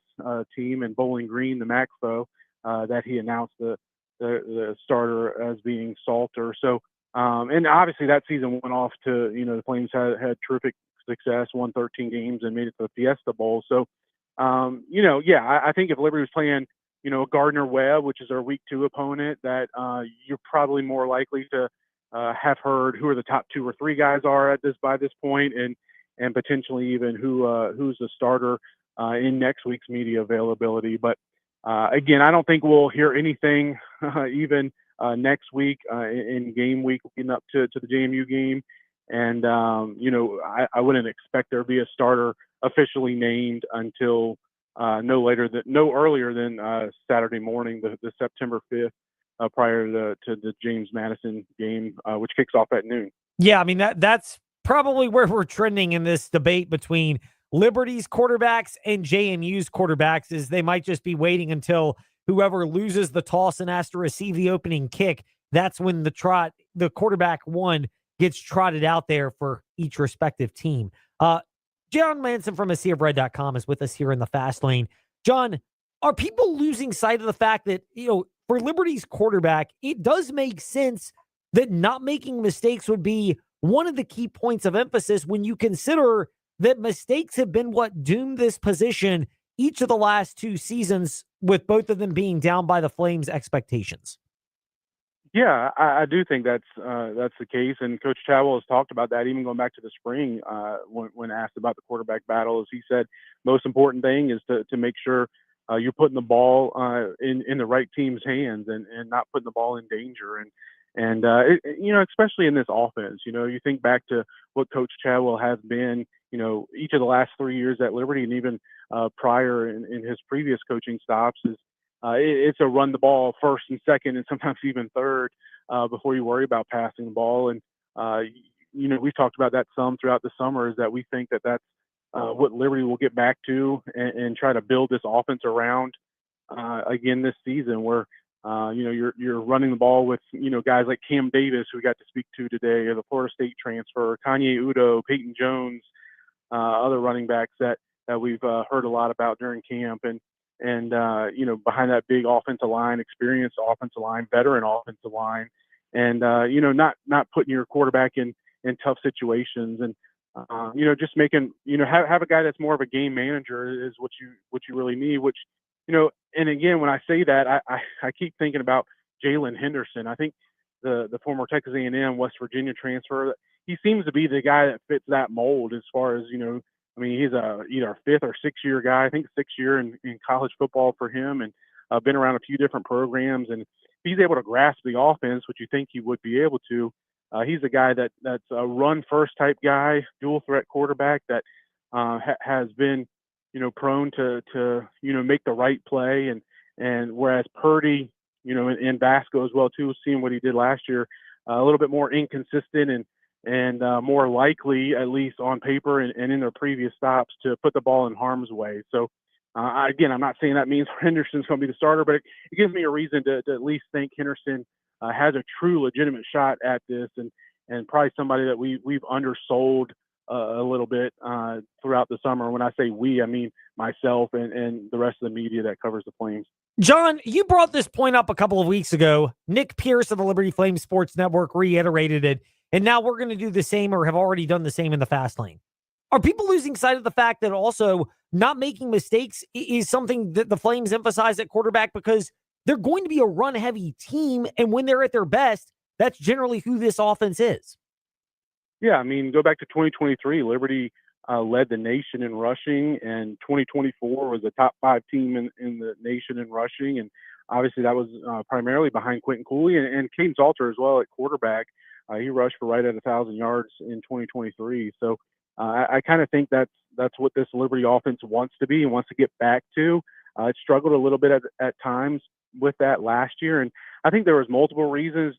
team in Bowling Green, the MAC foe, that he announced the starter as being Salter. So and obviously that season went off to the Flames had terrific success, won 13 games and made it to the Fiesta Bowl. So I think if Liberty was playing Gardner Webb, which is their week 2 opponent, that you're probably more likely to have heard who are the top 2 or 3 guys are by this point, and potentially even who's the starter in next week's media availability. But again, I don't think we'll hear anything even next week in game week leading up to the JMU game. And I wouldn't expect there to be a starter officially named until no earlier than Saturday morning, the September 5th, prior to the James Madison game, which kicks off at noon. Yeah, I mean, that's probably where we're trending in this debate between Liberty's quarterbacks and JMU's quarterbacks, is they might just be waiting until whoever loses the toss and has to receive the opening kick. That's when the quarterback one gets trotted out there for each respective team. John Manson from AseaofRed.com is with us here in the fast lane. John, are people losing sight of the fact that, for Liberty's quarterback, it does make sense that not making mistakes would be one of the key points of emphasis when you consider that mistakes have been what doomed this position each of the last 2 seasons, with both of them being down by the Flames' expectations? Yeah, I do think that's the case, and Coach Chadwell has talked about that even going back to the spring when asked about the quarterback battle. As he said, most important thing is to make sure you're putting the ball in the right team's hands and not putting the ball in danger. And especially in this offense, you think back to what Coach Chadwell has been, each of the last 3 years at Liberty, and even prior in his previous coaching stops, is it's a run the ball first and second and sometimes even third before you worry about passing the ball. And, we've talked about that some throughout the summer, is that we think that that's what Liberty will get back to and try to build this offense around again this season, where, you're running the ball with, guys like Cam Davis, who we got to speak to today, or the Florida State transfer, Kanye Udo, Peyton Jones, other running backs that we've heard a lot about during camp. And behind that big offensive line, experienced offensive line, veteran offensive line, and not putting your quarterback in tough situations, and just making have a guy that's more of a game manager is what you really need. Which and again, when I say that, I keep thinking about Jalen Henderson. I think the former Texas A&M West Virginia transfer. He seems to be the guy that fits that mold as far as he's either a 5th or 6th year guy. I think 6th year in college football for him, and been around a few different programs. And if he's able to grasp the offense, which you think he would be able to, he's a guy that's a run first type guy, dual threat quarterback that has been prone to make the right play. And whereas Purdy, in Vasco as well too, seeing what he did last year, a little bit more inconsistent and more likely, at least on paper and in their previous stops, to put the ball in harm's way. So, again, I'm not saying that means Henderson's going to be the starter, but it gives me a reason to at least think Henderson has a true, legitimate shot at this, and probably somebody that we've undersold a little bit throughout the summer. When I say we, I mean myself and the rest of the media that covers the Flames. John, you brought this point up a couple of weeks ago. Nick Pierce of the Liberty Flames Sports Network reiterated it. And now we're going to do the same, or have already done the same, in the fast lane. Are people losing sight of the fact that also not making mistakes is something that the Flames emphasize at quarterback, because they're going to be a run-heavy team, and when they're at their best, that's generally who this offense is? Yeah, I mean, go back to 2023. Liberty led the nation in rushing, and 2024 was a top 5 team in the nation in rushing. And obviously that was primarily behind Quentin Cooley and Caden Salter as well at quarterback. He rushed for right at 1,000 yards in 2023. So I kind of think that's what this Liberty offense wants to be and wants to get back to. It struggled a little bit at times with that last year, and I think there was multiple reasons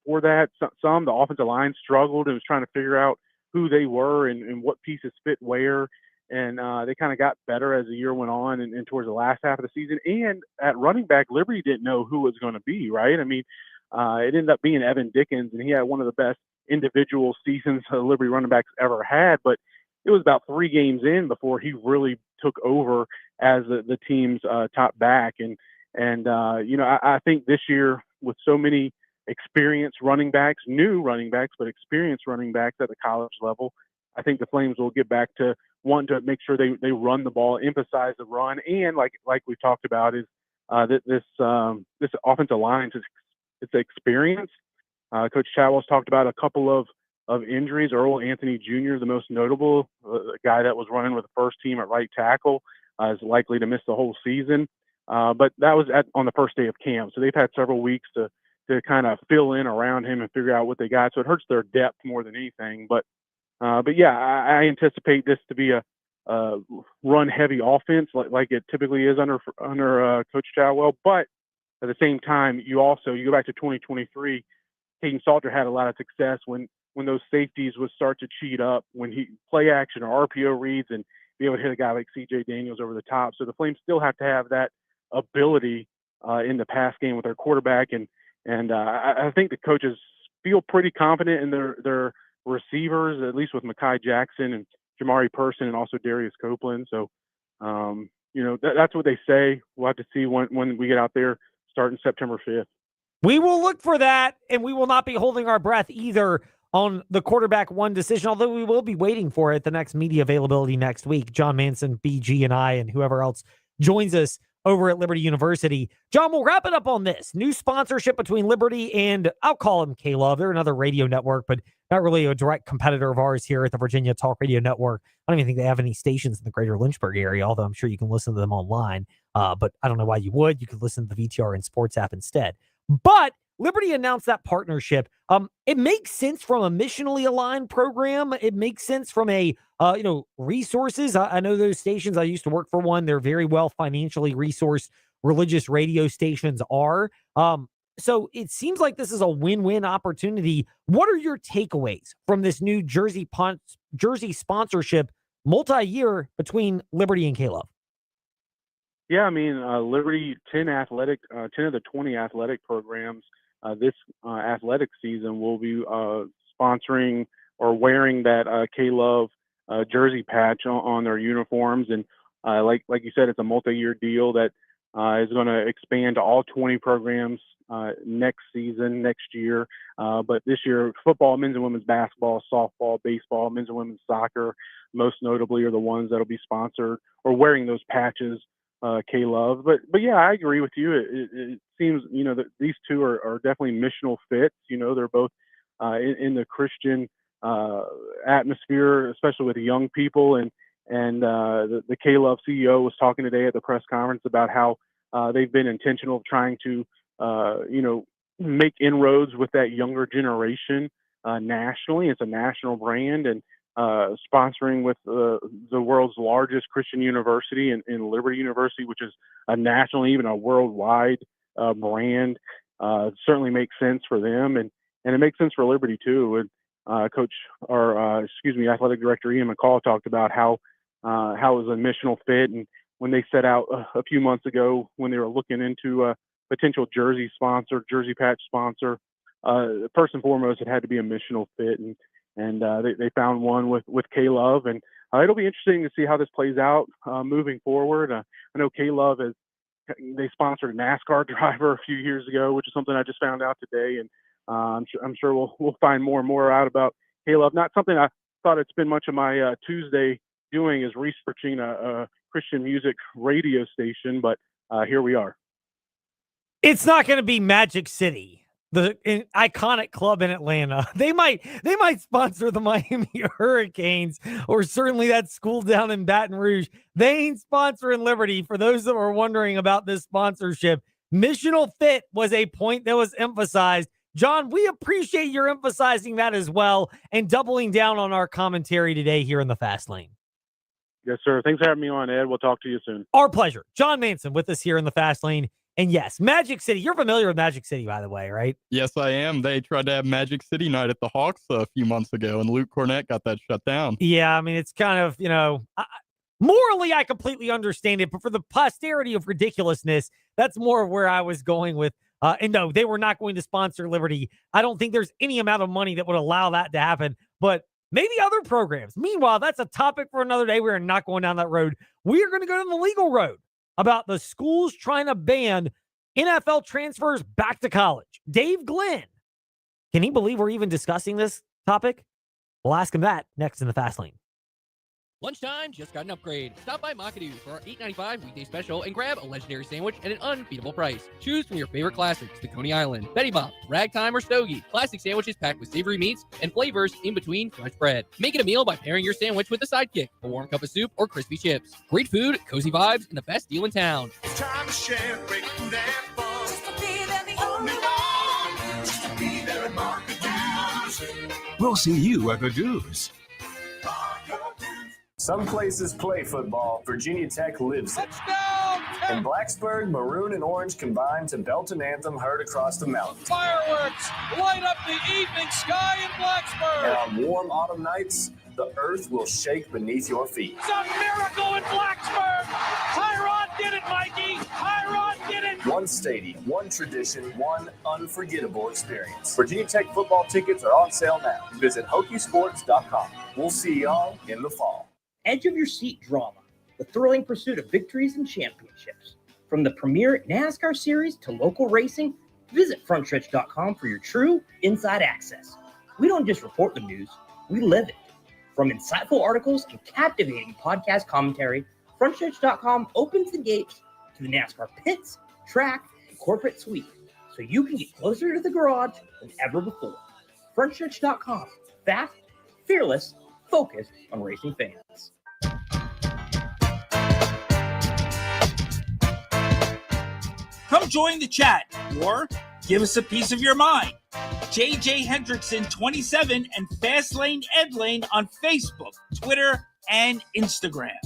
for that. Some the offensive line struggled and was trying to figure out who they were and what pieces fit where, and they kind of got better as the year went on and towards the last half of the season. And at running back, Liberty didn't know who it was going to be, right? I mean, it ended up being Evan Dickens, and he had one of the best individual seasons Liberty running backs ever had. But it was about 3 games in before he really took over as the team's top back. And I think this year, with so many experienced running backs, new running backs, but experienced running backs at the college level, I think the Flames will get back to wanting to make sure they run the ball, emphasize the run, and like we talked about, is that this offensive line it's experience. Coach Chadwell's talked about a couple of injuries. Earl Anthony Jr., the most notable, a guy that was running with the first team at right tackle, is likely to miss the whole season. But that was on the first day of camp, so they've had several weeks to kind of fill in around him and figure out what they got. So it hurts their depth more than anything. But yeah, I anticipate this to be a run-heavy offense like it typically is under Coach Chadwell. But at the same time, you go back to 2023. Caden Salter had a lot of success when those safeties would start to cheat up, when he play action or RPO reads and be able to hit a guy like C.J. Daniels over the top. So the Flames still have to have that ability in the pass game with their quarterback, and I think the coaches feel pretty confident in their receivers, at least with Mekhi Jackson and Jamari Person and also Darius Copeland. So that's what they say. We'll have to see when we get out there starting September 5th. We will look for that, and we will not be holding our breath either on the quarterback one decision, although we will be waiting for it, the next media availability next week. John Manson, BG, and I, and whoever else joins us over at Liberty University. John, we'll wrap it up on this. New sponsorship between Liberty and, I'll call them K-Love. They're another radio network, but not really a direct competitor of ours here at the Virginia Talk Radio Network. I don't even think they have any stations in the greater Lynchburg area, although I'm sure you can listen to them online. But I don't know why you would. You could listen to the VTRN Sports app instead. But Liberty announced that partnership. It makes sense from a missionally aligned program. It makes sense from a, resources. I know those stations. I used to work for one. They're very well financially resourced. Religious radio stations are. So it seems like this is a win-win opportunity. What are your takeaways from this new jersey sponsorship multi-year between Liberty and K-Love? Yeah, I mean, Liberty, 10 of the 20 athletic programs this athletic season will be sponsoring or wearing that K-Love jersey patch on their uniforms. And Like you said, it's a multi-year deal that is going to expand to all 20 programs next year. But this year, football, men's and women's basketball, softball, baseball, men's and women's soccer, most notably, are the ones that'll be sponsored or wearing those patches. K-Love, but yeah, I agree with you. It seems, that these two are definitely missional fits. They're both in the Christian atmosphere, especially with young people. And the K-Love CEO was talking today at the press conference about how they've been intentional of trying to, make inroads with that younger generation nationally. It's a national brand, and sponsoring with the world's largest Christian university in Liberty University, which is a national, even a worldwide brand, certainly makes sense for them, and it makes sense for Liberty too. And athletic director Ian McCall talked about how it was a missional fit, and when they set out a few months ago when they were looking into a potential jersey patch sponsor, first and foremost, it had to be a missional fit, and they found one with K-Love, and it'll be interesting to see how this plays out moving forward. I know K-Love they sponsored a NASCAR driver a few years ago, which is something I just found out today, and I'm sure we'll find more and more out about K-Love. Not something I thought I'd spend much of my Tuesday doing, is researching a Christian music radio station, but here we are. It's not going to be Magic City, the iconic club in Atlanta. They might sponsor the Miami Hurricanes, or certainly that school down in Baton Rouge. They ain't sponsoring Liberty. For those that were wondering about this sponsorship, missional fit was a point that was emphasized. John, we appreciate your emphasizing that as well and doubling down on our commentary today here in the Fast Lane. Yes, sir. Thanks for having me on, Ed. We'll talk to you soon. Our pleasure. John Manson with us here in the Fast Lane. And yes, Magic City. You're familiar with Magic City, by the way, right? Yes, I am. They tried to have Magic City night at the Hawks a few months ago, and Luke Cornett got that shut down. Yeah, I mean, it's kind of, morally, I completely understand it, but for the posterity of ridiculousness, that's more of where I was going with. And no, they were not going to sponsor Liberty. I don't think there's any amount of money that would allow that to happen, but maybe other programs. Meanwhile, that's a topic for another day. We're not going down that road. We are going to go down the legal road about the schools trying to ban NFL transfers back to college. Dave Glenn, can he believe we're even discussing this topic? We'll ask him that next in the Fast Lane. Lunchtime just got an upgrade. Stop by McAdoo for our $8.95 weekday special and grab a legendary sandwich at an unbeatable price. Choose from your favorite classics, the Coney Island, Betty Bob, Ragtime, or Stogie. Classic sandwiches packed with savory meats and flavors in between fresh bread. Make it a meal by pairing your sandwich with a sidekick, a warm cup of soup, or crispy chips. Great food, cozy vibes, and the best deal in town. It's time to share great food and fun. Just to be there, the only one. Just to be there at McAdoo's. We'll see you at the Doos. Some places play football. Virginia Tech lives it. In Blacksburg, maroon and orange combine to belt an anthem heard across the mountains. Fireworks light up the evening sky in Blacksburg. And on warm autumn nights, the earth will shake beneath your feet. It's a miracle in Blacksburg. Tyrod did it, Mikey. Tyrod did it. One stadium, one tradition, one unforgettable experience. Virginia Tech football tickets are on sale now. Visit Hokiesports.com. We'll see y'all in the fall. Edge of your seat drama, the thrilling pursuit of victories and championships. From the premier NASCAR series to local racing, visit frontstretch.com for your true inside access. We don't just report the news, we live it. From insightful articles to captivating podcast commentary, frontstretch.com opens the gates to the NASCAR pits, track, and corporate suite, so you can get closer to the garage than ever before. Frontstretch.com, fast, fearless, focused on racing fans. Come join the chat or give us a piece of your mind. JJ Hendrickson 27 and Fastlane Ed Lane on Facebook, Twitter, and Instagram.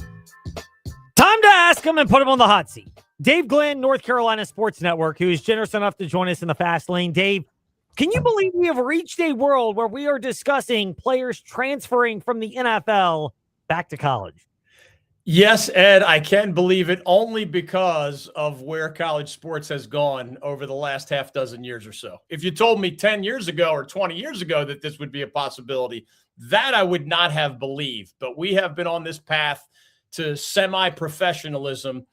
Time to ask him and put him on the hot seat. Dave Glenn, North Carolina Sports Network, who is generous enough to join us in the Fast Lane. Dave, can you believe we have reached a world where we are discussing players transferring from the NFL back to college? Yes, Ed, I can believe it only because of where college sports has gone over the last half dozen years or so. If you told me 10 years ago or 20 years ago that this would be a possibility, that I would not have believed. But we have been on this path to semi-professionalism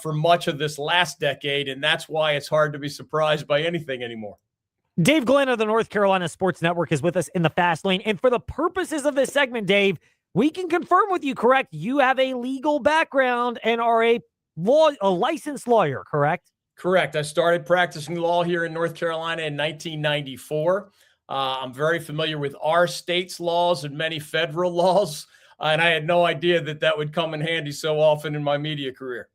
for much of this last decade, and that's why it's hard to be surprised by anything anymore. Dave Glenn of the North Carolina Sports Network is with us in the Fast Lane. And for the purposes of this segment, Dave, we can confirm with you, correct? You have a legal background and are a licensed lawyer, correct? Correct. I started practicing law here in North Carolina in 1994. I'm very familiar with our state's laws and many federal laws, and I had no idea that that would come in handy so often in my media career.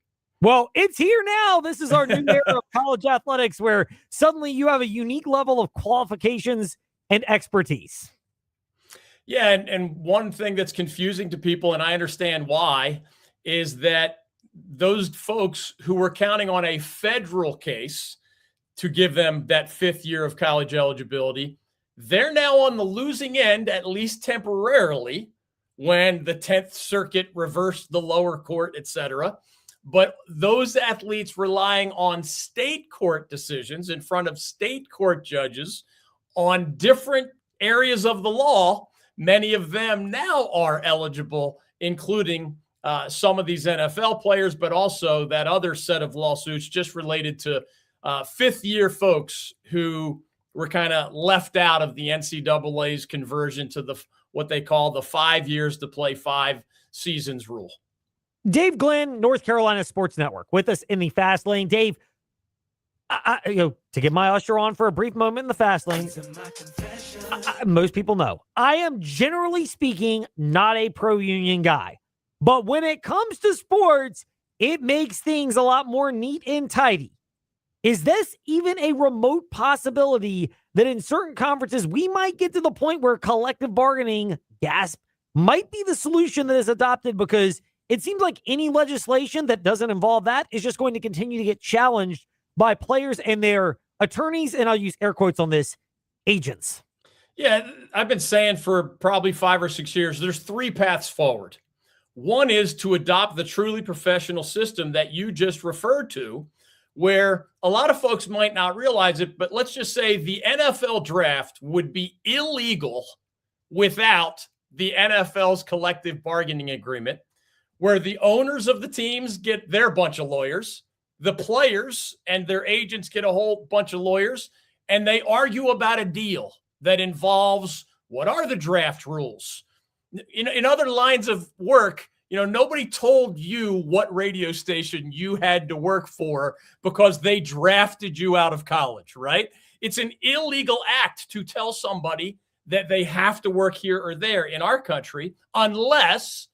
Well, it's here now. This is our new era of college athletics where suddenly you have a unique level of qualifications and expertise. Yeah, and one thing that's confusing to people, and I understand why, is that those folks who were counting on a federal case to give them that 5th year of college eligibility, they're now on the losing end, at least temporarily, when the 10th Circuit reversed the lower court, etc. But those athletes relying on state court decisions in front of state court judges on different areas of the law, many of them now are eligible, including some of these NFL players, but also that other set of lawsuits just related to 5th year folks who were kind of left out of the NCAA's conversion to what they call the 5 years to play 5 seasons rule. Dave Glenn, North Carolina Sports Network, with us in the Fast Lane. Dave, to get my usher on for a brief moment in the Fast Lane, most people know I am, generally speaking, not a pro-union guy. But when it comes to sports, it makes things a lot more neat and tidy. Is this even a remote possibility that in certain conferences we might get to the point where collective bargaining, gasp, might be the solution that is adopted? Because it seems like any legislation that doesn't involve that is just going to continue to get challenged by players and their attorneys, and I'll use air quotes on this, agents. Yeah, I've been saying for probably 5 or 6 years, there's 3 paths forward. One is to adopt the truly professional system that you just referred to, where a lot of folks might not realize it, but let's just say the NFL draft would be illegal without the NFL's collective bargaining agreement, where the owners of the teams get their bunch of lawyers, the players and their agents get a whole bunch of lawyers, and they argue about a deal that involves what are the draft rules. In other lines of work, nobody told you what radio station you had to work for because they drafted you out of college, right? It's an illegal act to tell somebody that they have to work here or there in our country unless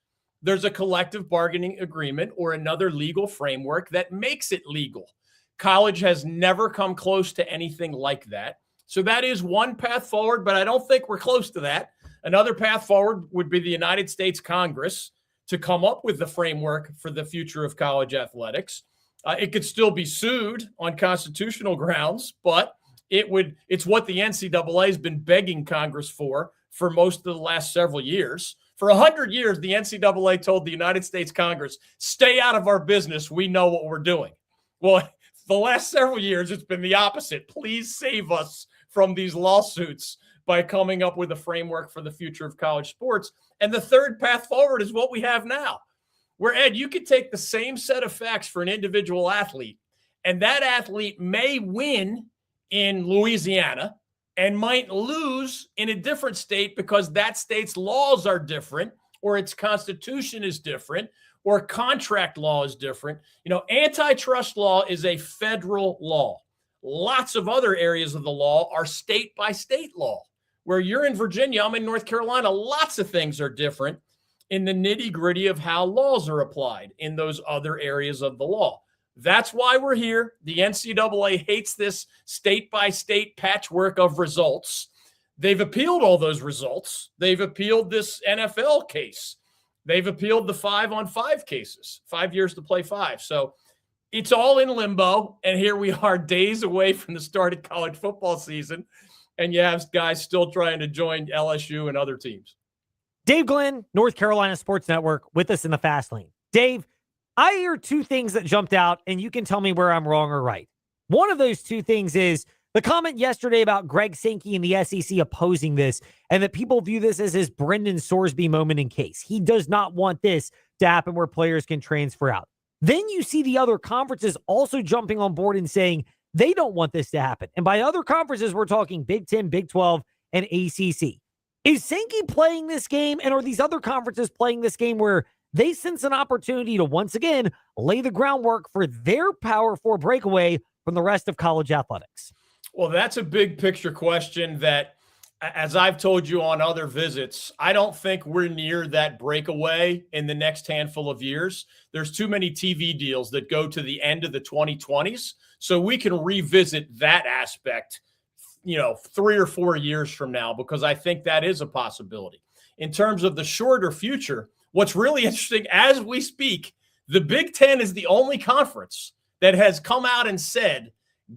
there's a collective bargaining agreement or another legal framework that makes it legal. College has never come close to anything like that. So that is one path forward, but I don't think we're close to that. Another path forward would be the United States Congress to come up with the framework for the future of college athletics. It could still be sued on constitutional grounds, but it's what the NCAA has been begging Congress for most of the last several years. For 100 years, the NCAA told the United States Congress, stay out of our business. We know what we're doing. Well, the last several years, it's been the opposite. Please save us from these lawsuits by coming up with a framework for the future of college sports. And the third path forward is what we have now, where, Ed, you could take the same set of facts for an individual athlete, and that athlete may win in Louisiana and might lose in a different state because that state's laws are different, or its constitution is different, or contract law is different. Antitrust law is a federal law. Lots of other areas of the law are state by state law. Where you're in Virginia, I'm in North Carolina, lots of things are different in the nitty-gritty of how laws are applied in those other areas of the law. That's why we're here. The NCAA hates this state-by-state patchwork of results. They've appealed all those results. They've appealed this NFL case. They've appealed the 5-on-5 cases, 5 years to play 5. So it's all in limbo, and here we are days away from the start of college football season, and you have guys still trying to join LSU and other teams. Dave Glenn, North Carolina Sports Network, with us in the Fast Lane. Dave, I hear 2 things that jumped out, and you can tell me where I'm wrong or right. One of those 2 things is the comment yesterday about Greg Sankey and the SEC opposing this, and that people view this as his Brendan Sorsby moment in case. He does not want this to happen where players can transfer out. Then you see the other conferences also jumping on board and saying they don't want this to happen. And by other conferences, we're talking Big 10, Big 12, and ACC. Is Sankey playing this game, and are these other conferences playing this game where they sense an opportunity to once again lay the groundwork for their Power 4 breakaway from the rest of college athletics? Well, that's a big picture question that, as I've told you on other visits, I don't think we're near that breakaway in the next handful of years. There's too many TV deals that go to the end of the 2020s. So we can revisit that aspect, 3 or 4 years from now, because I think that is a possibility. In terms of the shorter future, what's really interesting as we speak, the Big Ten is the only conference that has come out and said,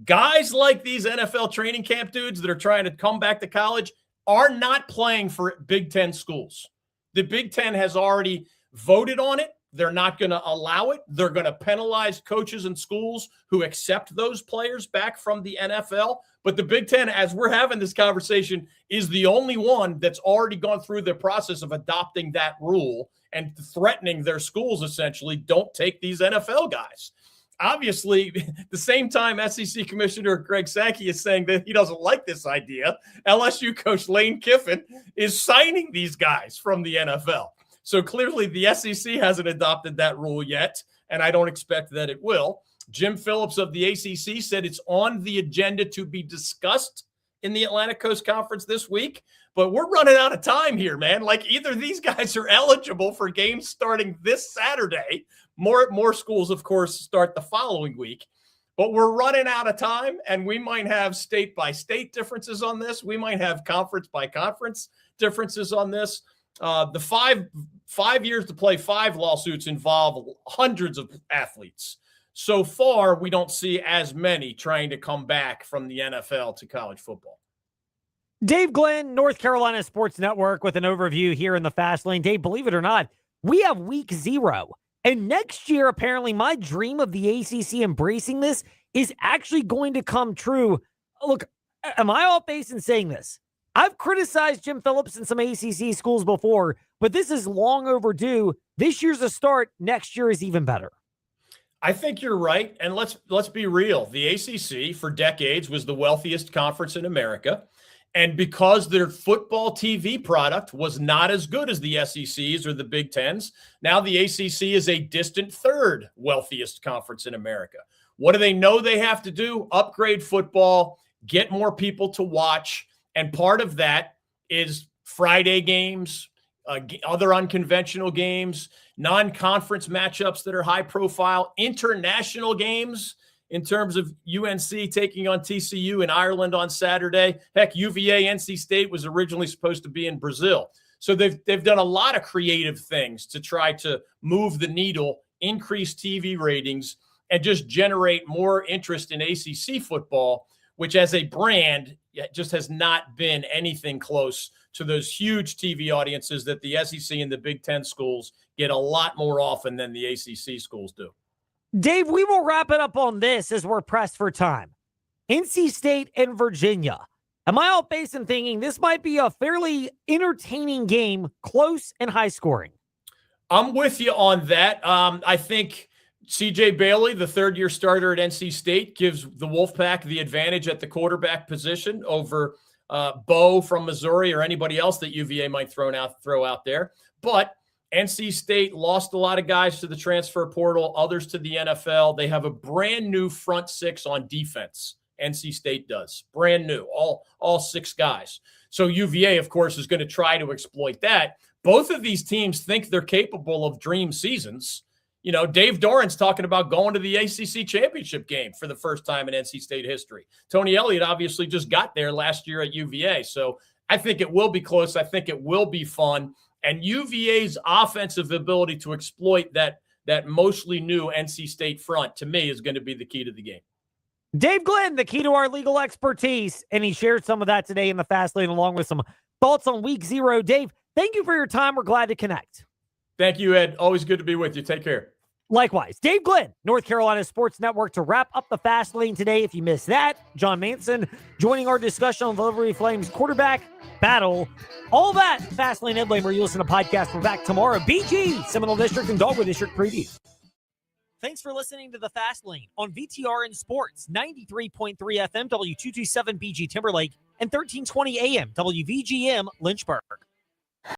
guys like these NFL training camp dudes that are trying to come back to college are not playing for Big Ten schools. The Big Ten has already voted on it. They're not going to allow it. They're going to penalize coaches and schools who accept those players back from the NFL. But the Big Ten, as we're having this conversation, is the only one that's already gone through the process of adopting that rule and threatening their schools, essentially, don't take these NFL guys. Obviously, the same time SEC Commissioner Greg Sankey is saying that he doesn't like this idea, LSU coach Lane Kiffin is signing these guys from the NFL. So clearly the SEC hasn't adopted that rule yet, and I don't expect that it will. Jim Phillips of the ACC said it's on the agenda to be discussed in the Atlantic Coast Conference this week, but we're running out of time here, man. Like, either these guys are eligible for games starting this Saturday. More schools, of course, start the following week, but we're running out of time, and we might have state-by-state differences on this. We might have conference-by-conference differences on this. The five years to play 5 lawsuits involve hundreds of athletes. So far, we don't see as many trying to come back from the NFL to college football. Dave Glenn, North Carolina Sports Network, with an overview here in the Fast Lane. Dave, believe it or not, we have week 0. And next year, apparently, my dream of the ACC embracing this is actually going to come true. Look, am I off base in saying this? I've criticized Jim Phillips and some ACC schools before, but this is long overdue. This year's a start. Next year is even better. I think you're right. And let's be real. The ACC for decades was the wealthiest conference in America. And because their football TV product was not as good as the SEC's or the Big Ten's, now the ACC is a distant third wealthiest conference in America. What do they know they have to do? Upgrade football, get more people to watch. And part of that is Friday games, other unconventional games, non-conference matchups that are high profile, international games in terms of UNC taking on TCU in Ireland on Saturday. Heck, UVA, NC State was originally supposed to be in Brazil. So they've done a lot of creative things to try to move the needle, increase TV ratings, and just generate more interest in ACC football, which as a brand just has not been anything close to those huge TV audiences that the SEC and the Big Ten schools get a lot more often than the ACC schools do. Dave, we will wrap it up on this as we're pressed for time. NC State and Virginia. Am I off base in thinking this might be a fairly entertaining game, close and high scoring? I'm with you on that. I think CJ Bailey, the third-year starter at NC State, gives the Wolfpack the advantage at the quarterback position over Bo from Missouri or anybody else that UVA might throw out there. But NC State lost a lot of guys to the transfer portal, others to the NFL. They have a brand new front 6 on defense. NC State does. Brand new, all 6 guys. So UVA, of course, is going to try to exploit that. Both of these teams think they're capable of dream seasons. You know, Dave Doran's talking about going to the ACC championship game for the first time in NC State history. Tony Elliott obviously just got there last year at UVA. So I think it will be close. I think it will be fun. And UVA's offensive ability to exploit that mostly new NC State front, to me, is going to be the key to the game. Dave Glenn, the key to our legal expertise, and he shared some of that today in the Fast Lane along with some thoughts on week 0. Dave, thank you for your time. We're glad to connect. Thank you, Ed. Always good to be with you. Take care. Likewise, Dave Glenn, North Carolina Sports Network, to wrap up the Fast Lane today. If you missed that, John Manson joining our discussion on the Liberty Flames quarterback battle. All that Fast Lane Headlane where you listen to podcasts. We're back tomorrow. BG, Seminole District and Dogwood District previews. Thanks for listening to the Fast Lane on VTRN Sports, 93.3 FM, W227 BG Timberlake, and 1320 AM, WVGM Lynchburg.